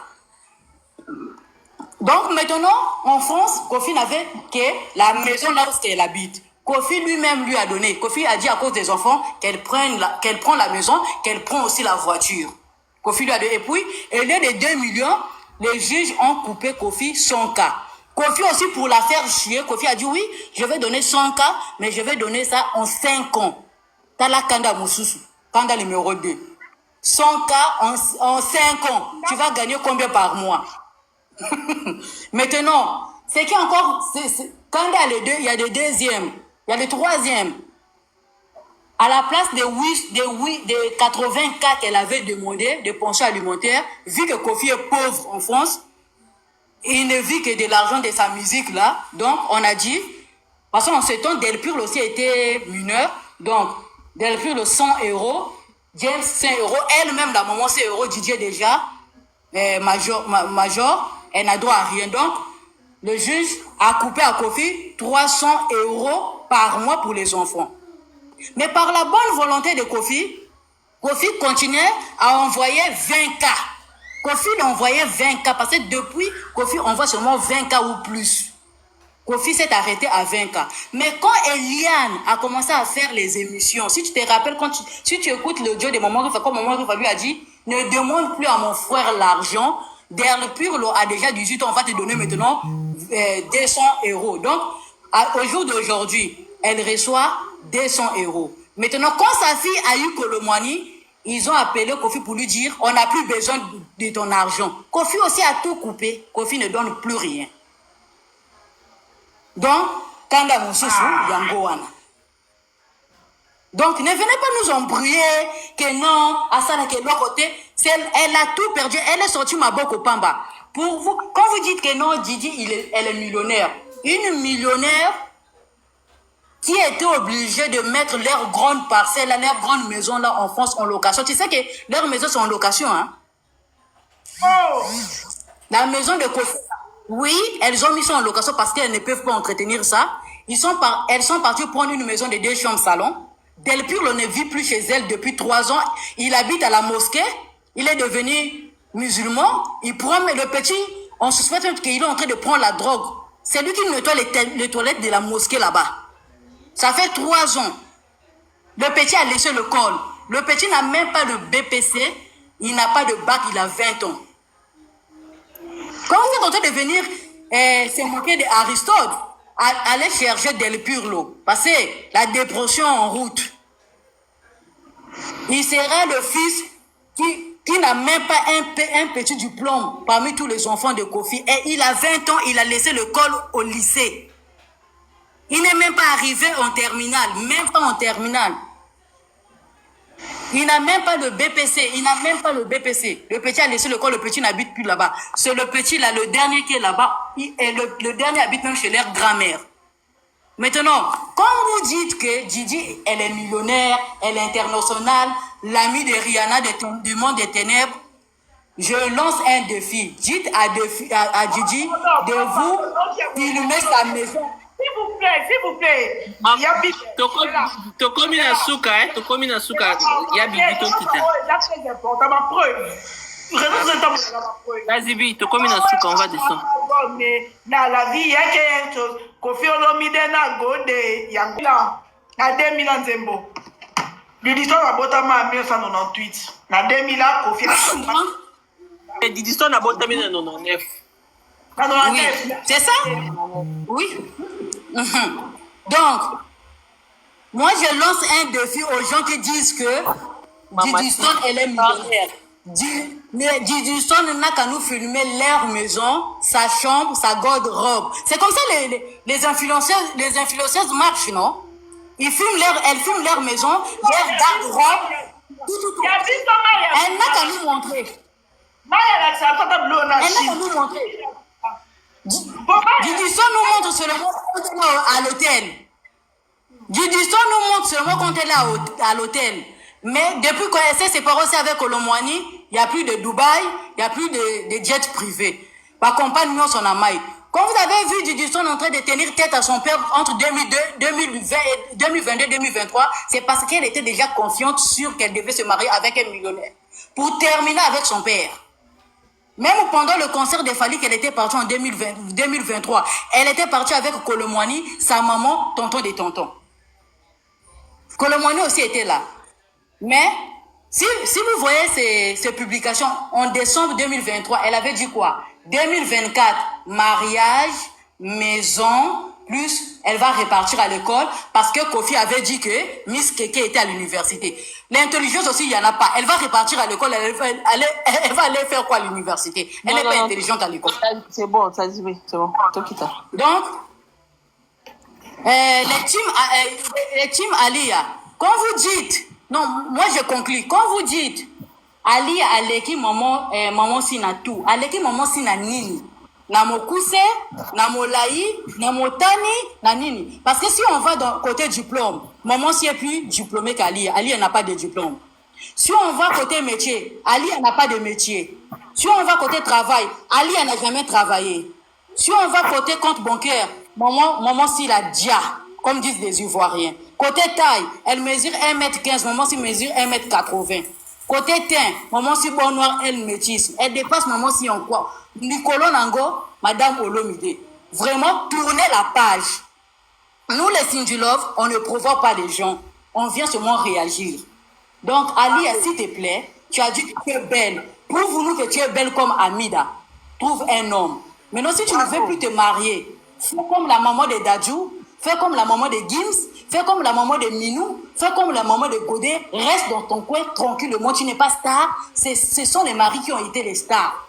Donc, maintenant, en France, Kofi n'avait que la maison là où elle habite. Kofi lui-même lui a donné. Kofi a dit à cause des enfants qu'elle prend la maison, qu'elle prend aussi la voiture. Kofi lui a donné. Et puis, au lieu de 2 millions, les juges ont coupé Kofi 100 cas. Kofi aussi, pour la faire chier, Kofi a dit oui, je vais donner 100 cas, mais je vais donner ça en 5 ans. T'as la Kanda Moussousou, Kanda numéro 2. 100 cas en 5 ans. Tu vas gagner combien par mois? Maintenant, c'est qui encore, Kanda a les deux, il y a des deuxièmes, il y a les troisièmes. À la place des 80 cas qu'elle avait demandé de pension alimentaire, vu que Kofi est pauvre en France, il ne vit que de l'argent de sa musique là. Donc, on a dit, parce qu'en ce temps, Delpure aussi était mineur. Donc, Delpure 100 €, James 100 €, elle-même, la maman 100 €, Didier déjà, major, elle n'a droit à rien. Donc, le juge a coupé à Kofi 300 € par mois pour les enfants. Mais par la bonne volonté de Kofi, Kofi continuait à envoyer 20 cas. Kofi envoyait 20 cas parce que depuis, Kofi envoie seulement 20 cas ou plus. Kofi s'est arrêté à 20 cas. Mais quand Eliane a commencé à faire les émissions, si tu te rappelles, si tu écoutes l'audio de Maman Rifa, comme Maman Rifa lui a dit, ne demande plus à mon frère l'argent. Delpure a déjà 18 ans, on va te donner maintenant 200 €. Donc, au jour d'aujourd'hui, elle reçoit 200 €. Maintenant, quand sa fille a eu Colomani, ils ont appelé Kofi pour lui dire on n'a plus besoin de ton argent. Kofi aussi a tout coupé. Kofi ne donne plus rien. Donc, Kanda Moussousou, Yangoana. Donc, ne venez pas nous embrouiller que non, Asana que de l'autre côté, elle a tout perdu. Elle est sortie Maboko Pamba. Pour vous, quand vous dites que non, Didi, elle est millionnaire. Une millionnaire qui était obligée de mettre leur grande parcelle, leur grande maison là en France en location. Tu sais que leurs maisons sont en location, hein? Oh! La maison de Kofi. Oui, elles ont mis ça en location parce qu'elles ne peuvent pas entretenir ça. Elles sont parties prendre une maison de 2 chambres salon. Delpure ne vit plus chez elle depuis 3 ans. Il habite à la mosquée. Il est devenu musulman. Il prend le petit. On suspecte qu'il est en train de prendre la drogue. C'est lui qui nettoie les toilettes de la mosquée là-bas. Ça fait 3 ans. Le petit a laissé le col. Le petit n'a même pas de BPC. Il n'a pas de bac. Il a 20 ans. Quand vous êtes en train de venir se moquer d'Aristote, allez chercher Delpure l'eau. Parce que la dépression en route. Il sera le fils qui n'a même pas un petit diplôme parmi tous les enfants de Kofi. Et il a 20 ans, il a laissé le col au lycée. Il n'est même pas arrivé en terminale, même pas en terminale. Il n'a même pas de BPC, il n'a même pas le BPC. Le petit a laissé le col, le petit n'habite plus là-bas. C'est le petit là, le dernier qui est là-bas, le dernier habite même chez leur grand-mère. Maintenant, quand vous dites que Didi, elle est millionnaire, elle est internationale, l'amie de Rihanna du monde des ténèbres, je lance un défi. Dites à Didi de vous filmer sa maison. s'il vous plaît. Il y a Bibi. Tokomi na suka, hein? Tokomi na suka. Il y a Bibi Tokita. C'est très important, ma preuve. Vas-y, Bibi, Tokomi na suka, on va descendre. Mais dans la vie, il y a quelque chose. Kofi Olomide na gode yangula. Na 2000 ans Zembo. Didiston a botama en 1998. Na 2000 ans, Kofi Et Didiston a botama en 1999. Oui, c'est ça? Oui. Donc, moi, je lance un défi aux gens qui disent que Didiston, elle est millionnaire. Mais Didiston n'a qu'à nous filmer leur maison, sa chambre, sa garde-robe. C'est comme ça les influenceuses marchent, non? Elles filment leur maison, leur garde-robe. Tout. Elle n'a qu'à nous montrer. Elle n'a qu'à nous montrer. Didiston nous montre seulement quand elle est à l'hôtel. Didiston nous montre seulement quand elle est à l'hôtel. Mais depuis qu'elle s'est séparée aussi avec Olomwani, il n'y a plus de Dubaï, il n'y a plus de jets privés. Par compagne, nous sommes en maille. Quand vous avez vu Didiston en train de tenir tête à son père entre 2022 et 2023, c'est parce qu'elle était déjà confiante sûre qu'elle devait se marier avec un millionnaire. Pour terminer avec son père. Même pendant le concert de Fali qu'elle était partie en 2023, elle était partie avec Kolomwani, sa maman, tonton des tontons. Kolomwani aussi était là. Mais, si vous voyez ces publications, en décembre 2023, elle avait dit quoi? 2024, mariage, maison, plus elle va repartir à l'école parce que Kofi avait dit que Miss Keke était à l'université. L'intelligence aussi, il n'y en a pas. Elle va repartir à l'école, elle va aller faire quoi à l'université? Elle n'est pas intelligente à l'école. C'est bon, ça se c'est bon. Donc, les teams Alia, quand vous dites, non, moi je conclue, quand vous dites Alia aleki maman sina tout, aleki maman sina nini, na mokuse, na molai, na motani, na nini. Parce que si on va dans côté diplôme, maman si est plus diplômée qu'Alia, Alia n'a pas de diplôme. Si on va côté métier, Alia n'a pas de métier. Si on va côté travail, Alia n'a jamais travaillé. Si on va côté compte bancaire, maman si la dia, comme disent les Ivoiriens. Côté taille, elle mesure 1m15, maman si mesure 1m80. Côté teint, maman si bon noir, elle métisse. Elle dépasse maman si en quoi. Nicolo Nango, Madame Olomide. Vraiment, tournez la page. Nous, les Sindulov, on ne provoque pas les gens. On vient seulement réagir. Donc, Alia, s'il te plaît, tu as dit que tu es belle. Prouve-nous que tu es belle comme Amida. Trouve un homme. Maintenant, si tu ne veux plus te marier, fais comme la maman de Dadjou, fais comme la maman de Gims, fais comme la maman de Minou, fais comme la maman de Godé, reste dans ton coin tranquillement, tu n'es pas star, ce sont les maris qui ont été les stars.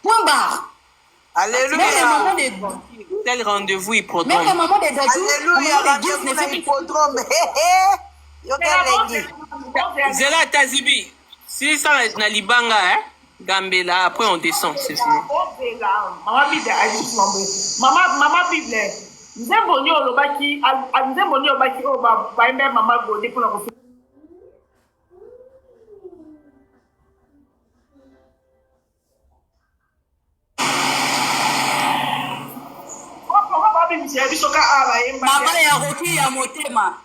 Point barre. Alléluia. Même les mamans de... Tel rendez-vous hippodrome. Même les mamans de Dadjou, Alléluia, rendez-vous na hippodrome. Zela Tazibi, si ça na libanga, hein? Gambela, après on descend, c'est fini. Maman Bible, maman Bible. Nzembo ni olobaki o ba eme mama Godé pour la refaire. Maman ya Roki ya motema.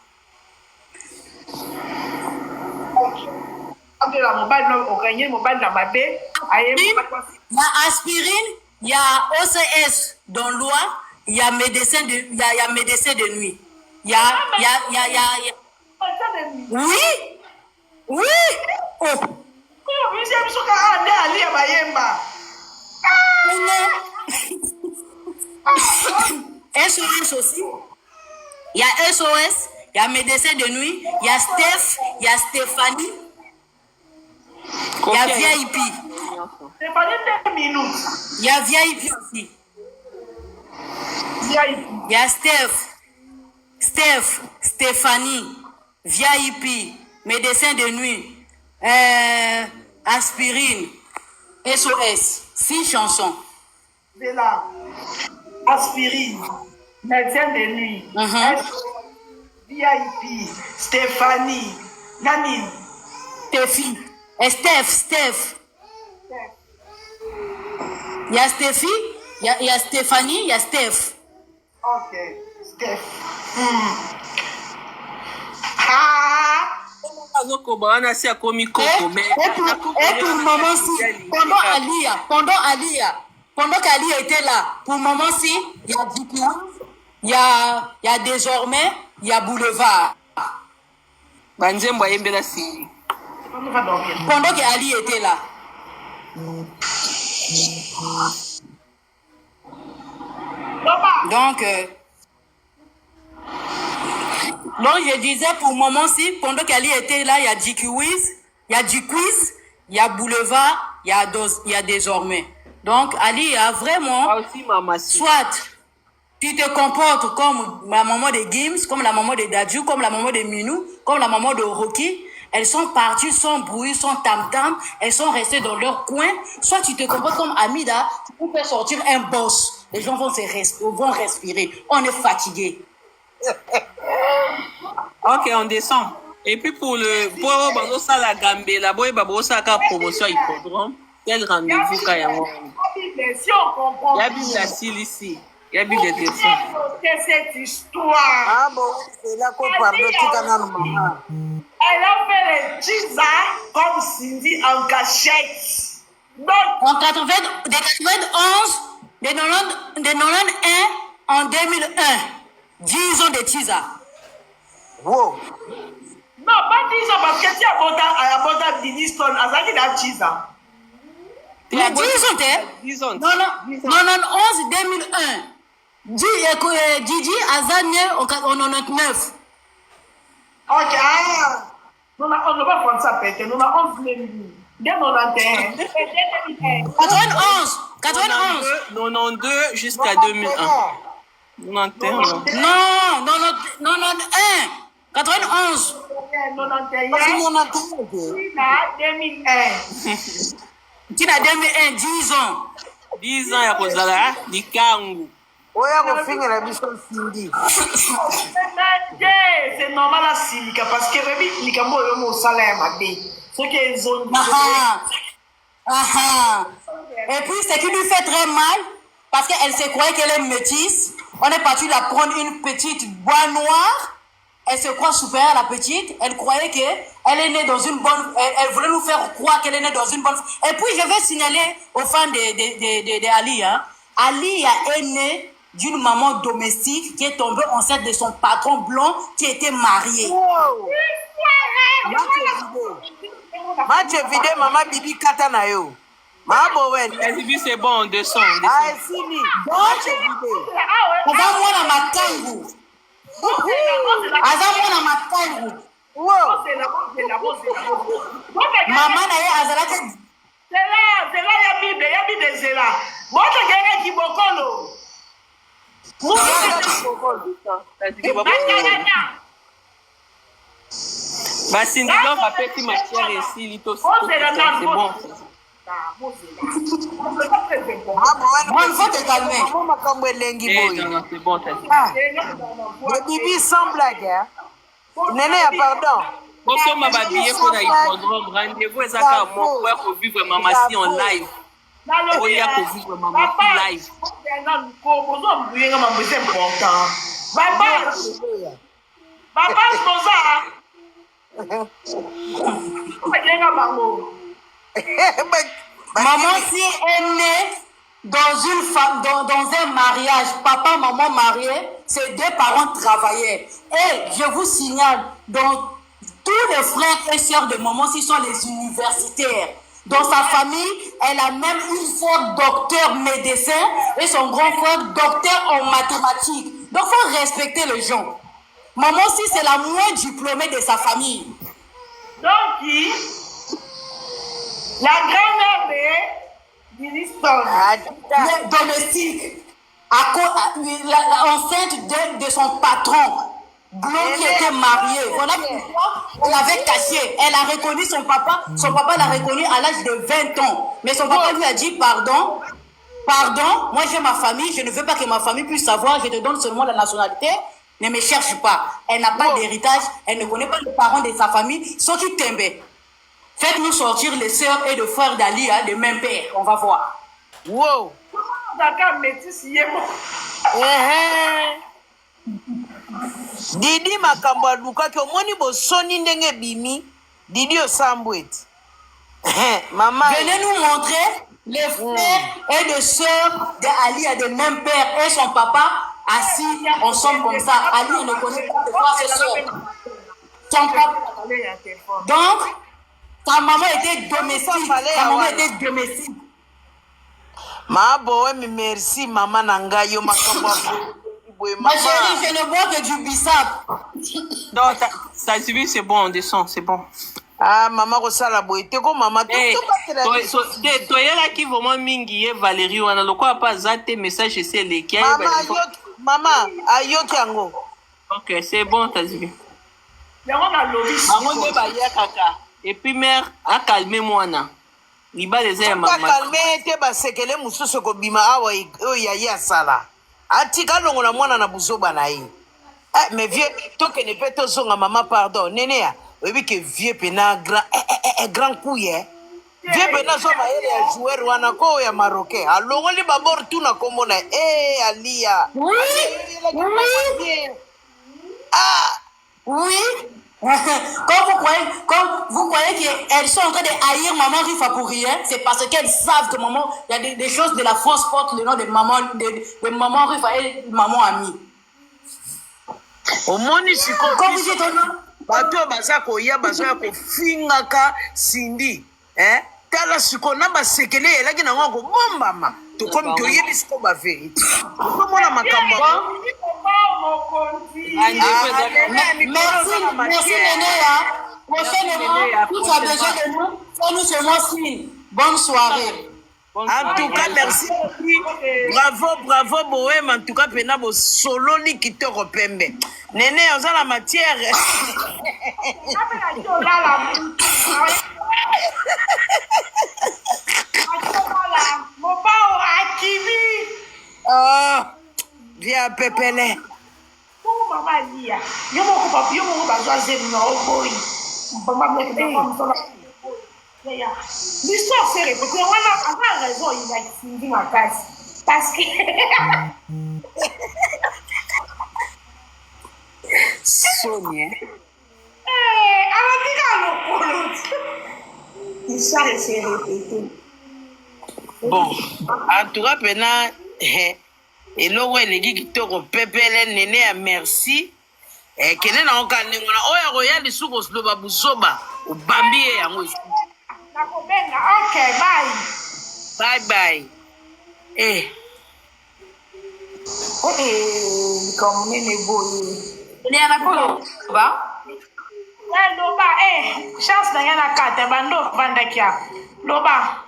Il y a aspirine, il y a OCS dans loi, il y a médecin de nuit. Il y a... Oui. Oui. Oh. SOS aussi. Il y a SOS, il y a médecin de nuit, il y a Steph, il y a Stéphanie. Il y a VIP. Il y a VIP aussi. Il y a Steph, Stéphanie, VIP, médecin de nuit, aspirine, SOS. 6 chansons. C'est là. Aspirine, médecin de nuit, VIP, Stéphanie, Nanine. Steffi. Steph. Il y a Steffi, il y a Stéphanie, il y a Steph. Ok. Ah! Azokobana si akomi koko mais Et pour le moment si, pendant qu'Ali était là, pour le moment si, il y a Diki, il y a désormais, il y a Boulevard. banzembo ayembela si On va dormir. Pendant qu'Ali était là. Donc, je disais pour le moment si, pendant qu'Ali était là, il y a G-Quiz, il y a Boulevard, il y a désormais. Donc, Ali a vraiment, aussi mama si soit tu te comportes comme la maman de Gims, comme la maman de Dadju, comme la maman de Minou, comme la maman de Rocky. Elles sont parties sans bruit, sans tam-tam. Elles sont restées dans leur coin. Soit tu te comportes comme Amida, tu peux faire sortir un boss. Les gens vont respirer. On est fatigué. ok on descend et puis pour bazosala gambela boye babosaka promotion hippodrome quel rendez-vous ka yango Si on comprend. ya bible asili ici ya bible de dessin Cette histoire. Ah bon, c'est là qu'on parle de tout à l'heure, maman. Elle a fait les Giza comme Cindy en cachette. Donc, En 91 en 2001, 10 ans de Tiza. Wow. non, pas Giza parce que tu as abordé Diniston, Azaki da Giza. Mais 10 ans, t'es? disons 91 2001. Gigi Azane en 99. Ok, ah. On ne va pas prendre ça péter. Nous avons 11 000. Dès 91. 91. 92 jusqu'à 2001 91 Non, 91. 91. 2001. Tu as 2001, 10 ans. 10 ans ya kozala likangu Oya kofingira biso Cindy. C'est normal à Silika parce que les Cambo ont un salaire maté. Ce qui est zone. Et puis, ce qui lui fait très mal, parce qu'elle se croyait qu'elle est métisse, on est parti la prendre une petite bois noire. Elle se croit supérieure à la petite. Elle croyait qu'elle est née dans une bonne... Elle voulait nous faire croire qu'elle est née dans une bonne... Et puis, je vais signaler aux fans de Ali. Hein. Ali est née d'une maman domestique qui est tombée enceinte de son patron blanc qui était marié. Wow. Match vidé, maman Bibi Katana yo. Ma bowen. Asibi c'est bon on descend Ah, Sini. Match vidé. Aza mwana makangu. Aza mwana makangu. Wow. Mama na ye azalaki C'est là, il y a Bible, c'est là. Moi, je gagne qui bokolo. basindi donc bapesi matière esili c'est bon Moi, il faut te calmer. Maman makambo elengi boy. non c'est bon t'as dit Le Bibi sans blague, hein. Nene, pardon. bosomba babillet mpona hippodrome rendez-vous ezaka moko ya kovivre mamasi en live oya kovivre mamasi live Papa, Maman si est née dans un mariage, papa, maman mariés, ses deux parents travaillaient. Et je vous signale, dans tous les frères et sœurs de maman si sont les universitaires. Dans sa famille, elle a même une fois docteur médecin et son grand frère docteur en mathématiques. Donc, il faut respecter les gens. Maman si c'est la moins diplômée de sa famille. Donc, la grand-mère de Diniston, Le domestique, enceinte de son patron, blanc qui était marié. Voilà pourquoi elle avait caché. Elle a reconnu son papa. Son papa l'a reconnu à l'âge de 20 ans. Mais son papa lui a dit pardon, moi j'ai ma famille, je ne veux pas que ma famille puisse savoir, je te donne seulement la nationalité. Ne me cherche pas. Elle n'a pas d'héritage, elle ne connaît pas les parents de sa famille, sauf qui t'aiment. Faites-nous sortir les sœurs et les frères d'Ali, hein, de même père, on va voir. Wow. d'accord, métis, Didi makambo alukaki omoni bosoni ndenge bimi. Didi osambweti. Maman. Venez nous montrer les frères et les sœurs d'Ali a de même père et son papa assis ensemble comme ça. Ali, on ne connaît pas de frères et sœurs. Son papa. Donc, ta maman était domestique. Ta maman était domestique. Ma boy, merci maman nangayo makambo. Ma chérie, je ne bois que du bissap. Non, ça suffit, c'est bon, on descend, c'est bon. Ah, maman, Rosala Boite, ko maman, toyela qui vraiment mingi Valérie, on a le quoi pas zate message c'est les qui. Maman, ayoki yango. Ok, c'est bon, t'as dit. Maman, et puis mère a calmé moi na. Liba les airs maman. Calmé te ba sekele mususu ko bima awa oyayi asala. Atika longo na mwana na buzoba na yi. Mais vieux, toi que ne peut zonga maman pardon. Nénéa, oui que vieux pena grand couille. Vieux pena so ma ele ya joueur wana ko ya marocain. Alongo li babor tout na komona Alia. Oui. Ah, oui. Quand vous croyez qu'elles sont en train de haïr maman Rifa pour rien, c'est parce qu'elles savent que maman, il y a des choses de la France portent le nom de maman Rifa et maman Ami. au moni siko Quand vous dites bato bazako ya bazoya ko fingaka Cindy, tala siko na basekele elaki na ngoko bombama to comme to yebi siko ba vérité ko mona makambo. Merci Nénéa. Prochainement, tout a besoin de nous. Fais-nous seulement signe. Bonne soirée. En tout cas, merci. Bravo, Bohem. En tout cas, pena bo solo ni kitoko pembe. Néné, on a la matière. Oh, viens pépélé. Maman Lia, yo mo ba zo aze no boy. Maman me ke ba so la. L'histoire s'est répétée. On a raison, il a fini ma case. Parce que Sonia. l'histoire s'est répétée. Bon, en tout cas, pena et l'eau est les kitoko pépélé Néné à merci. Kene na okane ngona oya royal suko sloba buzoba ubambi yango. Ok, bye. Bye. Comme nene boy. Il y a un colo, va? Loba, chance na yana kata bando vandakia. Loba.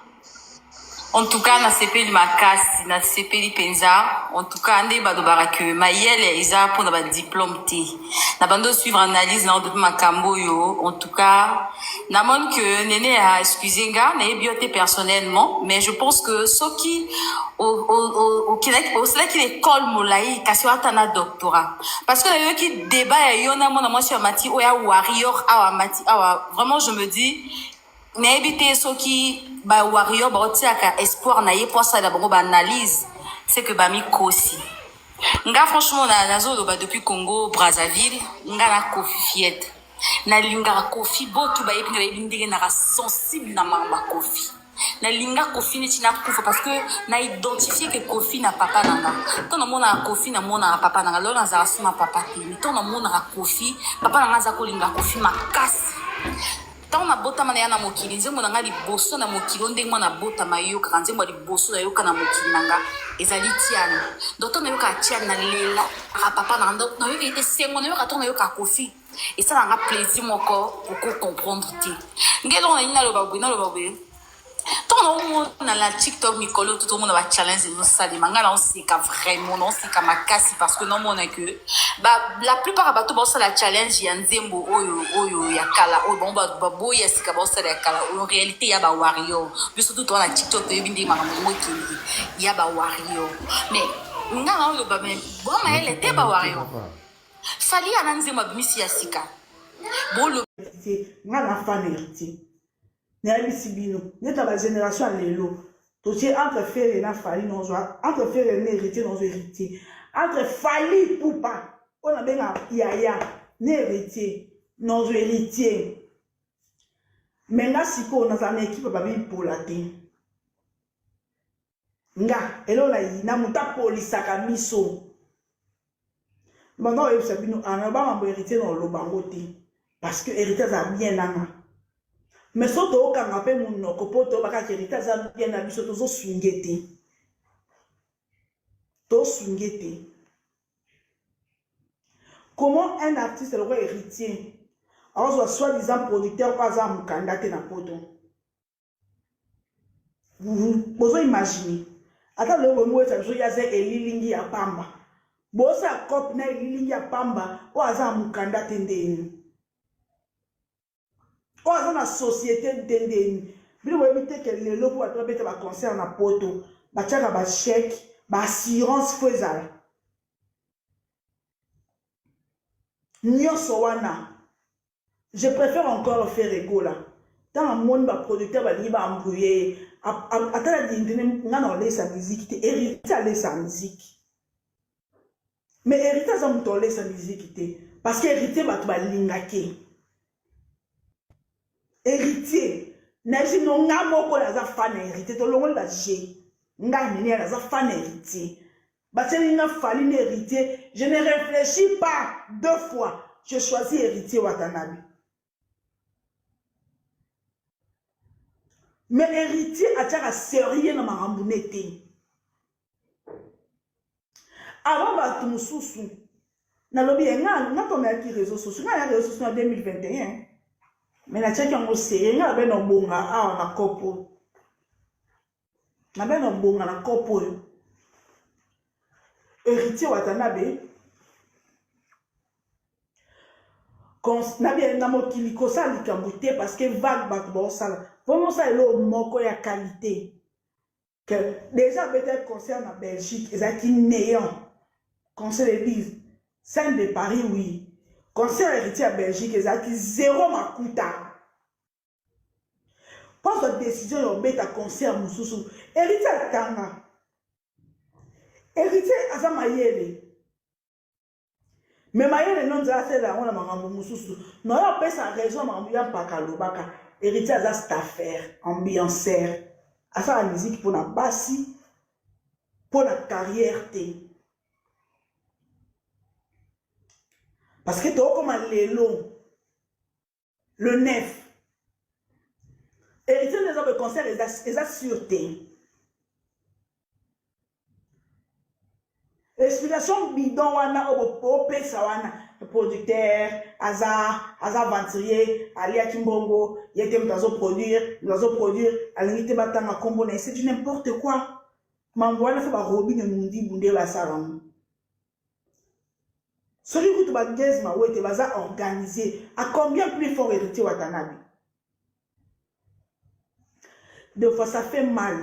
En tout cas, na CP ma casse, na CP penza. En tout cas, ande ba do barake. Ma yele isa pour na ba diplôme T. Na bando suivre analyse na depuis ma cambo yo. En tout cas, na mon que Néné a excusé nga, na bioté personnellement, mais je pense que ce qui au Québec, c'est qui l'école molai, kasi wata na doctorat. Parce que le qui débat yo na moi sur mati oya warrior awa mati awa. Vraiment je me dis na éviter ce qui ba warrior ba otiaka espoir na ye pour ça d'abord ba analyse c'est que ba mi kosi nga franchement na nazo ba depuis Congo Brazzaville nga na Kofi Fiet na linga Kofi botu ba yebi ndenge na sensible na mamba Kofi na linga Kofi ne tina kufa parce que na identifier que Kofi na papa nanga to na mona Kofi na mona papa nanga lo na za suma papa ti to na mona Kofi papa nanga za ko linga Kofi makasi. Tant na bota mana na mokili nzembo nanga liboso na mokili ndenge mwana bota mayoka nzembo liboso na yoka na mokili nanga ezali tiana donc na yoka tiana na lela papa na ndo na yoka ite sengo na yoka to na yoka Kofi et ça nanga plaisir moko pour comprendre ti ngelo na ina lo babwe tant na la TikTok mikolo tout le monde va challenge no sali manga on sait ka vraiment non c'est comme makasi parce que non mon que la plupart bato ba la challenge ya nzembo oyo ya kala o bon ba boya sika ba ya kala en réalité ya ba warrior surtout toi na TikTok yo bindi makambo mo kindi ya ba warrior mais nga on le ba même bon mais elle était ba warrior fali ana nzembo bimisi ya sika bon le nga na fan héritier na bisibino neta ba génération lelo to c'est entre frère et na fali non soit entre frère et héritier non héritier entre fali poupa On a bien yaya, n'héritier, non héritier. Maintenant, si on a une équipe pour la terre. Nga, elo la yi, na muta polisa ka miso. Maintenant, il s'agit de un héritier dans le bangote. Parce que héritier a bien nana. Mais surtout, quand on appelle mon copoto, parce que héritier a bien nana, surtout, zo swingete. To swingete. Comment un artiste le héritier? Alors, soi-disant producteur, pas un candidat na poto. Vous pouvez imaginer. Attends, le moment où il y a Elilingi à Pamba. Bosa cop na Elilingi à Pamba, ou à un candidat tendeni. Ou à une société tendeni. Bien, vous évitez que les locaux à toi bête va concert na poto, ba tchaka ba chèque, ba assurance faisal. Nyonso wana. Je préfère encore faire égola. Dans le monde, le producteur va dire embrouiller. Attends, la dindine, on a sa musique. Héritier a sa musique. Mais héritier a sa musique. Parce que héritier va te lingake. Héritier, n'a pas non n'a moko la fan héritier. To longo la j. N'a nini la fan héritier. Bateli n'a fallu héritier. Je ne réfléchis pas 2 fois. Je choisis héritier Watanabe. Mais héritier a déjà sérieux dans ma rambouneté. Avant de tout sous na lobby n'a pas mis réseaux sociaux. Na réseaux sociaux en 2021. Mais na tchaki en sérieux na ben no bonga na kopo. Na ben no bonga na kopo. Héritier Watanabe. Na bien na mokili ko sa likambuté parce que vague bat bon ça. Vraiment ça est le moko ya qualité. Que déjà peut-être concerne en Belgique, ils ont qui néant. Concert l'église Sainte de Paris oui. Concert héritier à Belgique, ils ont qui 0 makuta. Quand la décision yon beta concert mususu, héritier à Tanga. Héritier à Zamayele. Mais Mayele non za c'est là on a mangambo mususu. Non on peut sa raison mangambo pas kalobaka. Héritier à cette affaire, ambianceur, à sa musique pour la bassi, pour la carrière. Parce que tu as comme l'élo, le nef. Héritier des hommes de concert, ils ont sûreté. L'explication bidon, on a sawana. Producteur, hasard aventurier, Ali Akimbongo, Yetem Tazo produire, à l'unité batanga comboné, c'est du n'importe quoi. M'envoie la fait par Robin et Mundi Bundé la salam. Celui qui te bat ma ou te baza organisé, à combien plus fort héritier Watanabe? Deux fois ça fait mal.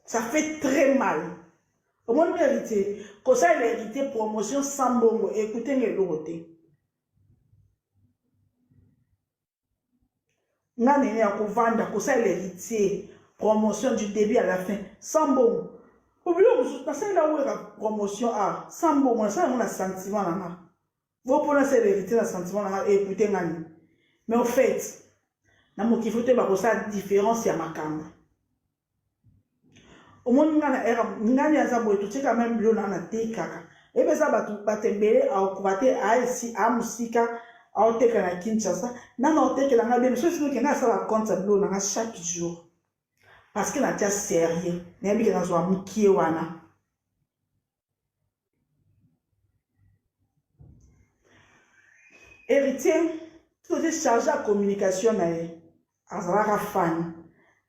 Ça fait très mal. Au moins, héritier, quand ça, l'héritier promotion sans bongo, écoutez les logotés. N'a n'est à vendre, quand ça, l'héritier, promotion du début à la fin, sans bongo. Oubliez, vous savez là où est la promotion à sans bongo, ça, on a sentiment là. Vous prenez l'héritier, le sentiment là, écoutez, Nani. Mais au fait, n'a pas qu'il faut que ça différence à ma caméra. Au moins, ngani ya zabo etu cheka même bilo na te kaka. Ebe za batembele a okubate a ici a musika a oteka na Kinshasa. Na oteka na bien so sino ke na sa la compte bilo na chaque jour. Parce que na tia sérieux. Na bi ke na zo amukie wana. Héritier, tout est chargé à communication na ye. Azalaka fan.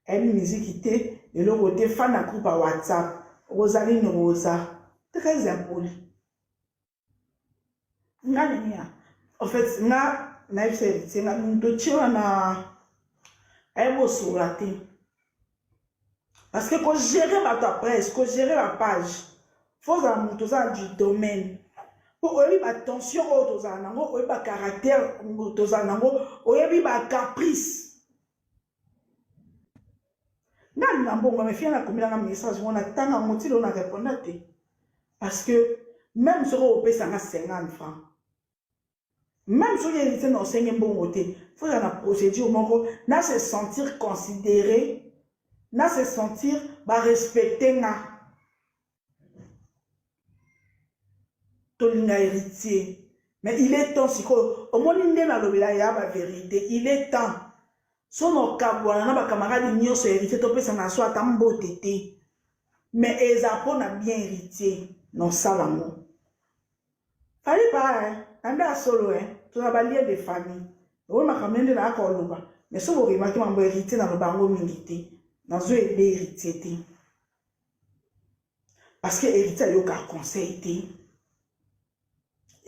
Elle musique et le côté fan à groupe à WhatsApp, Rosaline Rosa, très impoli. En fait, c'est parce que quand gérer ma presse, quand gérer la page, faut que du domaine. Pour avoir attention aux caractère, aux caprice. Nani na mbongo me fia na komila na message mona tanga motilo na répondre te. Parce que même si on paye 50 francs, même si on hérité dans 5 bon côté, il faut dans la procédure, on se sentir considéré, on se sentir respecté. Tolinga héritier. Mais il est temps, si au moins il est dans le vérité, il est temps. Son camarade, nos camarades, ils sont héritiers, tu peux s'en soit tant beau tété. Mais Esapo n'a bien hérité, non ça l'amour. Fallait pas, hein, anda solo, hein, tu as balayé des familles. Oui, ma camarade n'a pas encore là. Mais si vous remarquez, mon héritier dans le bango milité, dans un héritier. Parce que héritier a eu aucun conseil.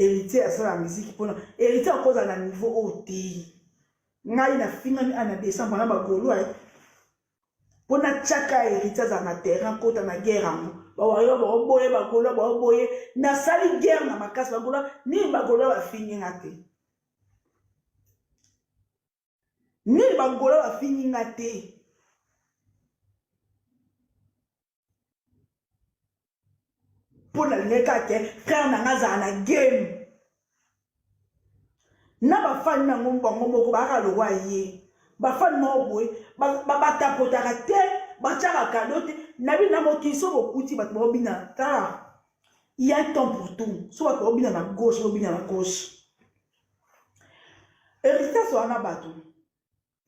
Héritier à la musique pour héritier à cause à un niveau haut. Ngai na finga mi ana descendre na bagolo ai. Pour na chaka héritier à na terrain côté na guerre amu. Ba wayo ba oboye bagolo ba oboye na sali guerre na makasi bagolo ni bagolo ba fingi ngate. Ni bagolo ba fingi ngate. Pour la neka ke frère na ngaza na game. Na ba fan na ngomba ngomoko ba ka lo wa ye. Ba fan mo boy ba tapota ka te ba tchaka kadote na bi na mo kiso bo kuti ba bo bina ta. Il y a un temps pour tout. Soit ba bina na gauche, ba bina na gauche. Héritier so ana bato.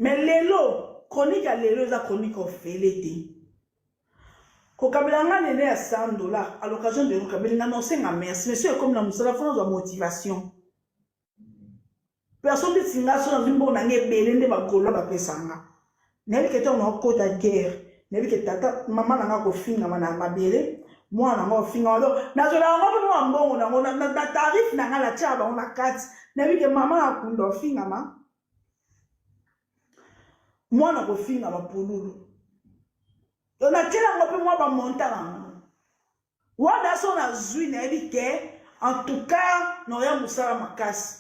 Mais lelo chronique à lelo za chronique au felete. Kokabelanga nene à $100 à l'occasion de Kokabelanga non c'est ma merci monsieur comme la musala fond de motivation. Personne ne singa so na zimbo na ngebele ba golo ba pesanga. Nebi keto na kota guerre, nebi ke tata mama na ko finga na mabele, moi na ko finga lo na zo la ngo mo mbongo na ngo na tarif na ngala chaba ona kat, nebi ke mama akundo finga ma. Moi na ko finga ba pululu. On a tellement peu moi ba montant. Wada so na zui na ebike en tout cas n'aurait musala makasi.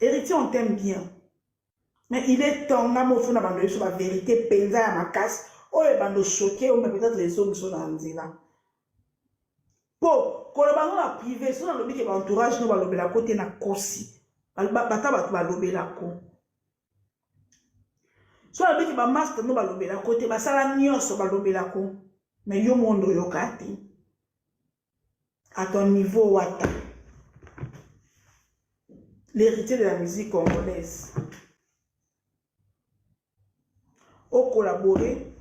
Héritier on t'aime bien. Mais il est temps na mo funa bando sur la vérité penza ya makasi. O e bando choqué o peut-être les hommes sont dans nzela. Po ko lo bango na privé so na lobi ke ba entourage no ba lobela côté na kosi. Bata ba ba lobela ko. So la biki ba master no balobela côté ba sala nyonso balobela ko mais yo mondo yo kati à ton niveau wata l'héritier de la musique congolaise au collaborer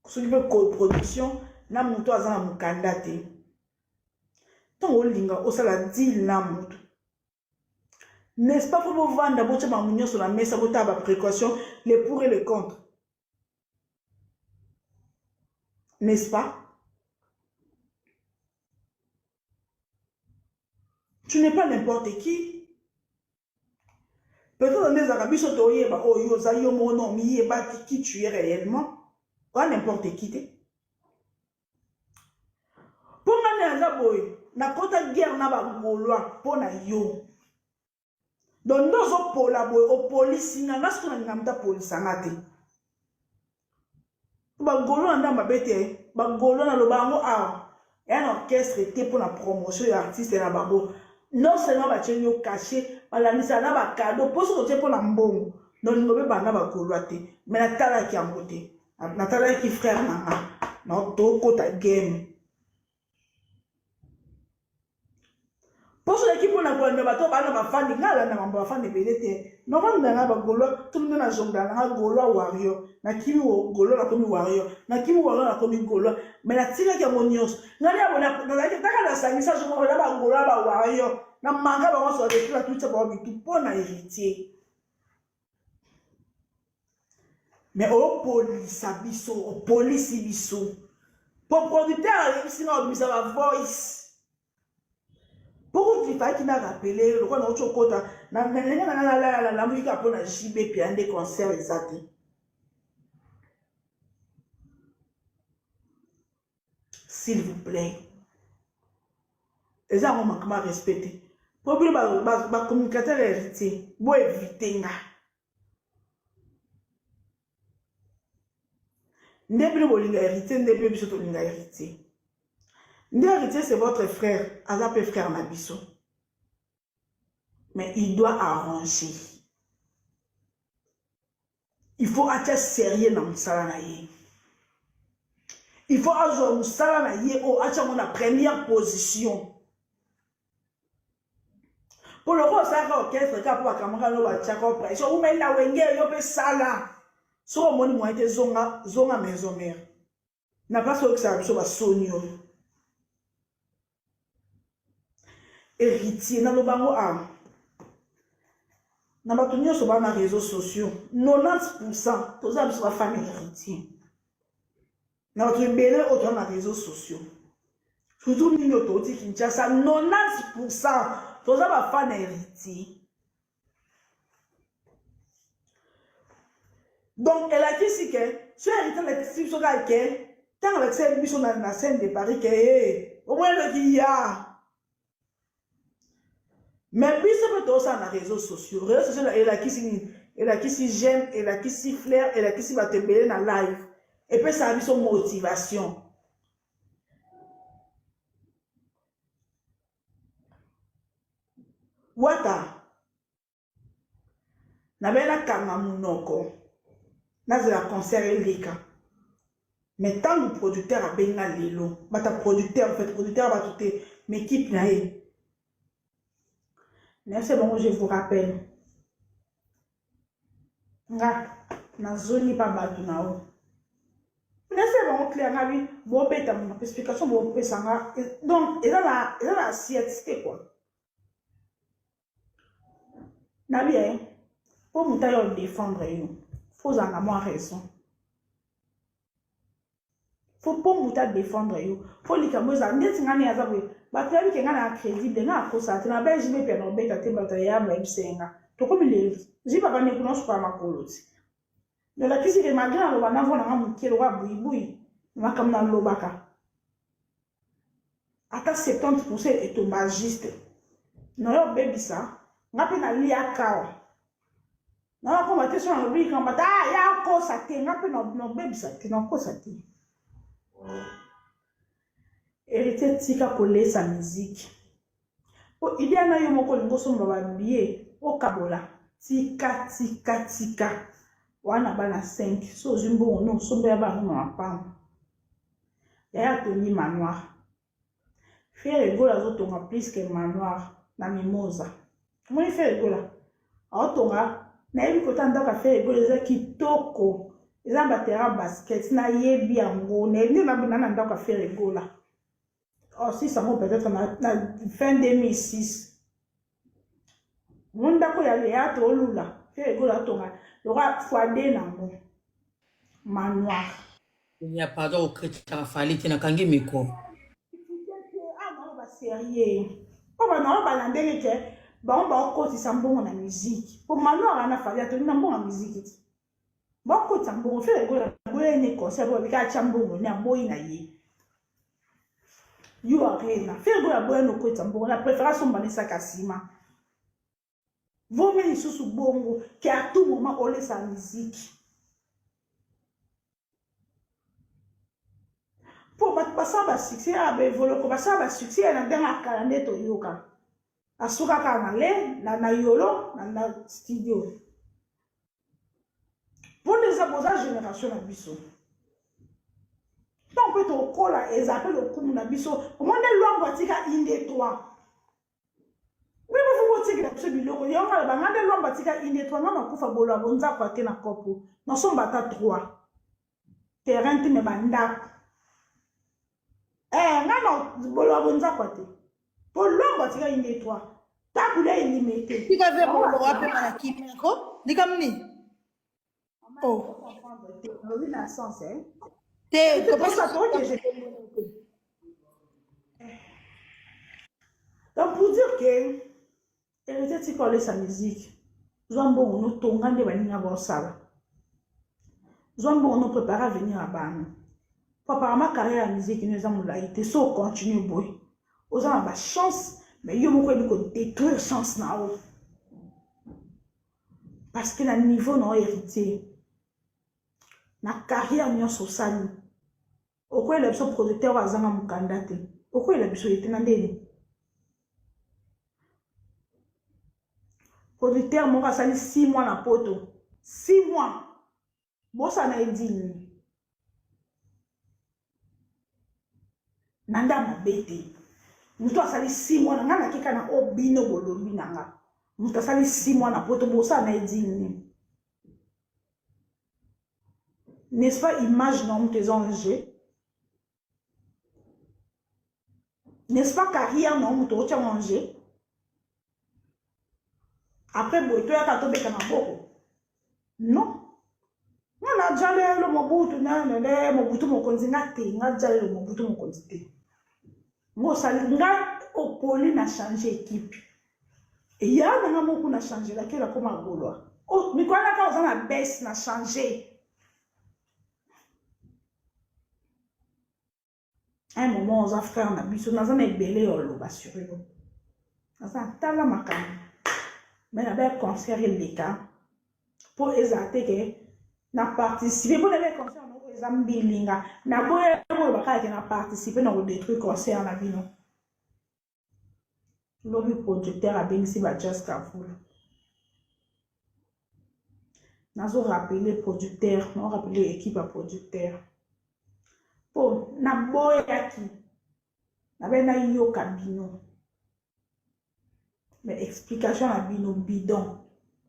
sur une coproduction na muto azana mukanda te ton linga o sala deal na muto. N'est-ce pas pour vous vendre d'abord ma mounion sur la messe, à votre précaution, les pour et les contre. N'est-ce pas? Tu n'es pas n'importe qui. Peut-être dans des arabes, qui tu es réellement. Pas n'importe qui. Pour moi, na kota guerre na ba goloa pour na yo. Donc, nous sommes pour la police, nous sommes pour police. Bagolo anda mabete, bagolo na lobango a un orchestre était pour la promotion des artistes na babo. Non seulement ba chenyo caché, la misa na ba cadeau, pour ce pour la mbongo. Non ngobe bana bagolo ate, mais na tala ki ambote. Na tala ki frère na na to kota game. Pour ceux qui font la bonne bateau, ba na fan ngala na mamba fan de belete. No vanda na ba golo, tout le monde na jonga na golo warrior. Na kimi golo na komi warrior. Na kimi warrior na komi golo. Mais la tira ki amonios. Ngali abona na la taka na sangisa jo mo ba golo ba warrior. Na manga ba so de la tout ça ba bitu pour na héritier. Mais au police abisso, au police biso. Pour producteur, il s'y va la voice. Pour qui n'a rappelé, le roi n'a autre côté, la musique a pour la JB, puis un des concerts exacts. S'il vous plaît. Les gens ont manquement respecté. Pour que le communicateur héritier, vous évitez. N'est plus le héritier, n'est plus le héritier. L'héritier, c'est votre frère. Azap frère Nabiso. Mais il doit arranger. Il faut être sérieux dans le salarié. Il faut avoir le salarié au la première position. Pour le rôle, ça va orchestre, pour la caméra, on va tchako pression. Ou même la wenge, yo pe sala. So moni mo ete zonga maison mère. N'a pas so que ça va sonio. Héritier na lobango am. Na batunyo so ba na réseaux sociaux. 90% tous les so famille héritier. Na batunyo belé autant na réseaux sociaux. Surtout minyo toti Kinshasa 90% tous les fan héritier. Donc, elle a dit si que, si elle a dit sur la quai, quand elle a dit sur la scène de Paris, au moins le qu'il y a. Mais puis, ça peut être aussi dans les réseaux sociaux. Les réseaux sociaux, elle a qui si j'aime, elle a qui si flair, elle a qui si va te mêler dans la live. Et puis, ça a mis son motivation. Wata. Nabela Kamamunoko. Là, c'est la concert Elika. Mais tant que le producteur a bien l'élo, bata producteur, en fait, producteur va tout mais qui plaît. Mais c'est bon, je vous rappelle. Nga, na zone pas battu na o. Mais c'est bon, clair, oui. Bon, bête, mon explication, bon, bête, ça va. Donc, et là, la assiette, c'était quoi? Na bien, pour nous tailler défendre, faut en avoir raison. Faut pas mouta défendre yo. Faut li kamoza ndeti ngani ya zabwe. Ba trabi ke ngana crédible nga ko sa tena ba jibe pe no beta te bata ya ba msenga. To komi le. Jiba ba ne kuno kwa makoloti. No la kisi ke magana lo bana vona ngamu kelo wa buibui. Makamna lo baka. Ata 70% est au magiste. No yo baby sa. Ngapi na li akawa. Non, comme tu es sur le brick, on va dire, il y a encore ça, tu n'as pas de bébé, ça, tu n'as pas ça. Héritier tika collé sa musique. Il y a un yomo kolingo son baba bié, au kabola, tika. Wana bana 5, so zumbo non, so beba non pam. Il y a Tony Manoir. Faire rigolo à autres plus que Manoir, na mimosa. Comment il fait rigolo? Autonga. Na yebi kota ndaka fe egoleza kitoko eza batera basket na yebi yango na yebi na bina ndaka fe egola aussi ça m'a peut-être na fin 2006 munda ko ya leato olula fe egola tonga le roi foide nango Manoir il y a pardon au chrétien fallait tina kangi miko ah non ba sérieux on va non ba landele ke bon ba okoti sambongo na musique pour Manoir ana fali atoni na mbongo na musique ba okoti sambongo fe egola boye ne concert bo bika chambongo na boyi na ye you arena fe egola boye no okoti sambongo la préférence on banisa kasima vous venez sous bongo qui à tout moment on laisse sa musique pour passer ba succès a be volo ko passer ba succès na dans calendrier to yoka asuka kanale na yolo na studio pour les abosage génération na biso donc peut au kola et appelle le coup na biso comment les lois batika inde toi oui vous votiez que ce biloko y a on va ngande lois batika inde toi na kufa bolo bonza kwate na kopo na somba ta 3 terrain ti me banda ngana bolo bonza kwate pour l'homme batika inde toi ta boule limité tu avais pour le rappel à Kimiko ni comme ni oh oui dans sens hein t'es c'est pour ça que j'ai donc pour dire que elle était si collée sa musique Zombo nous tongande baninga bosala Zombo nous prépare à venir à Ban papa ma carrière en musique nous a moulaité so continue boy aux a ba chance mais yo moko ko détruire chance na o parce que na niveau non héritier na carrière nyo sosali au quoi le producteur azanga mukandate Pourquoi il a besoin de tenir? Producteur, moi, ça 6 mois na poto. 6 mois. Bon, ça n'a dit. Nanda ma bête. Nous avons 6 mois. Nous avons 6 mois. Nous avons 6 mois na poto. Bon, ça n'a dit. N'est-ce pas, image non tes enjeux? N'est-ce pas, carrière non tes enjeux? Après, bon, tu as tombé comme un beau. Non. On a déjà le mobutu, le mobutu, mon continent, on a déjà le mobutu, mon continent. Moi, ça n'a au poli n'a changé équipe. Et il y a un moment où on a changé, laquelle a comme un gaulois. Oh, mais quand on a baisse, n'a changé. À un moment, on a fait un abus, on a belé au loba sur eux. On a tala makam. Mais on a concert les cas pour exalter que n'a participé. Pour les concerts, on a examiné linga. N'a pas participé dans des trucs concert la vie non. Lobby producteur a bien ici va just careful. N'a pas rappelé producteur, n'a rappelé équipe à producteur. Pour na boya qui na ben na yo kabino. Mais explication à bino bidon.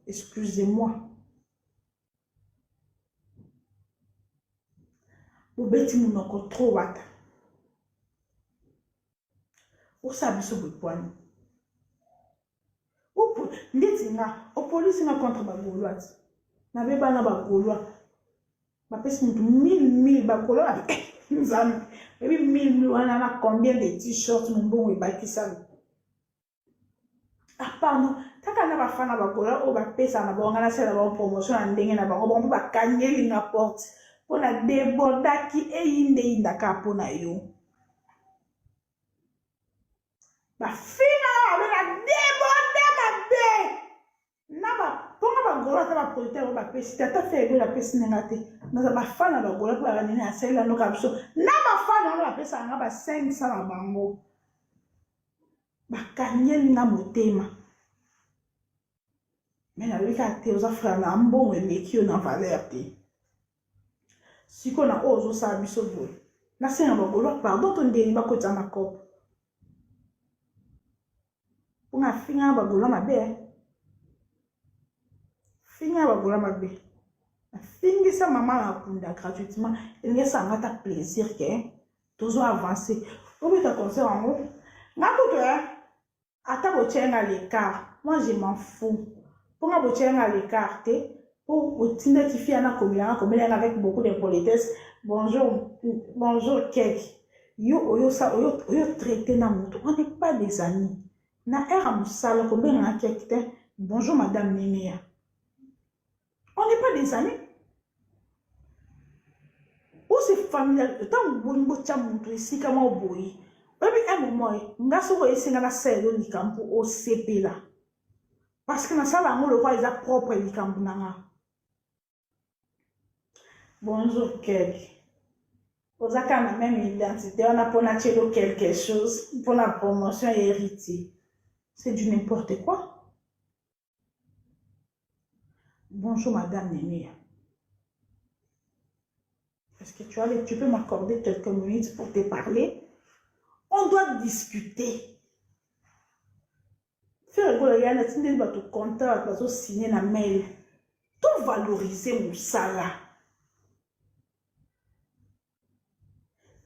Excusez-moi. Vous bêtez mon encore trop wata. Où ça biso boupoine? Où pour n'etinga au police na contre bagolois. Na beba na bagolois. Ma pèse 1000 bagolois. Nous avons 1000 on a combien de t-shirts mon bon et baki ça. Ah pardon, ta kana ba fana ba kola o ba pesa na ba ngana sala ba promotion na ndenge na ba ko ba kanyeli na porte pona deboda ki e yinde inda ka pona yo ba fina ba deboda ma be na ba ponga ba gola ta ba producteur ba pesa ta fe go la pesa ngate na ba fana ba gola ba nini asela no ka biso na ba fana ba pesa nga ba 500 na bango. Bakanyeli na motema. Mais la lika te oza frère na mbongo emeki na valeur te. Si qu'on a ozo sa biso boy. Na se na bagolo pardon ton deni ba kota na kop. Ponga finga bagolo mabe. Finga bagolo mabe. Fingi sa maman na kunda gratuitement. Il y a ça ngata plaisir que tozo avancer. Obi ta conseil en haut. Na koto Ata à l'écart, moi je m'en fous. Pour moi, à l'écart, pour identifier un combien avec beaucoup de politesse. Bonjour, bonjour, Kek. Yo traité na moto. On n'est pas des amis. Na era musala combien na Kek. Bonjour, madame Nénéa. On n'est pas des amis. Ou c'est familial. Tant que vous avez ici, comment vous voyez. À un moment, nga soko esenga na selo likambo o CP là. Parce que na sala ngo le roi est propre likambo nanga. Bonjour Kek. Vous avez la même identité, on a pour naturel quelque chose pour la promotion et héritier. C'est du n'importe quoi. Bonjour madame Nénéa. Est-ce que tu peux m'accorder quelques minutes pour te parler? On doit discuter. Faire quoi, il y a un contrat, il signer un mail. Tout valoriser mon salaire.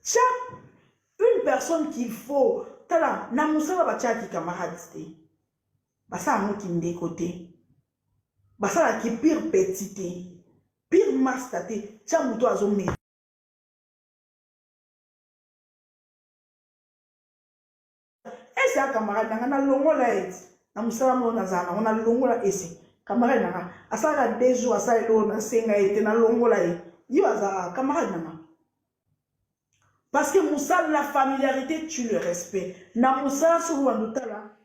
Tiens, une personne qu'il faut, tala, na musala ba tia ki camarade té. Ba sa mo ki ndé côté. Ba sa la ki pire petit té. Pire master té. Tia muto azo me. C'est un camarade na longo la et na musala mo na zana on a longo la esi camarade na asala 2 jours asala lo na senga ete na longo la e yo aza camarade na parce que musala la familiarité tu le respect na musala sur wa ndutala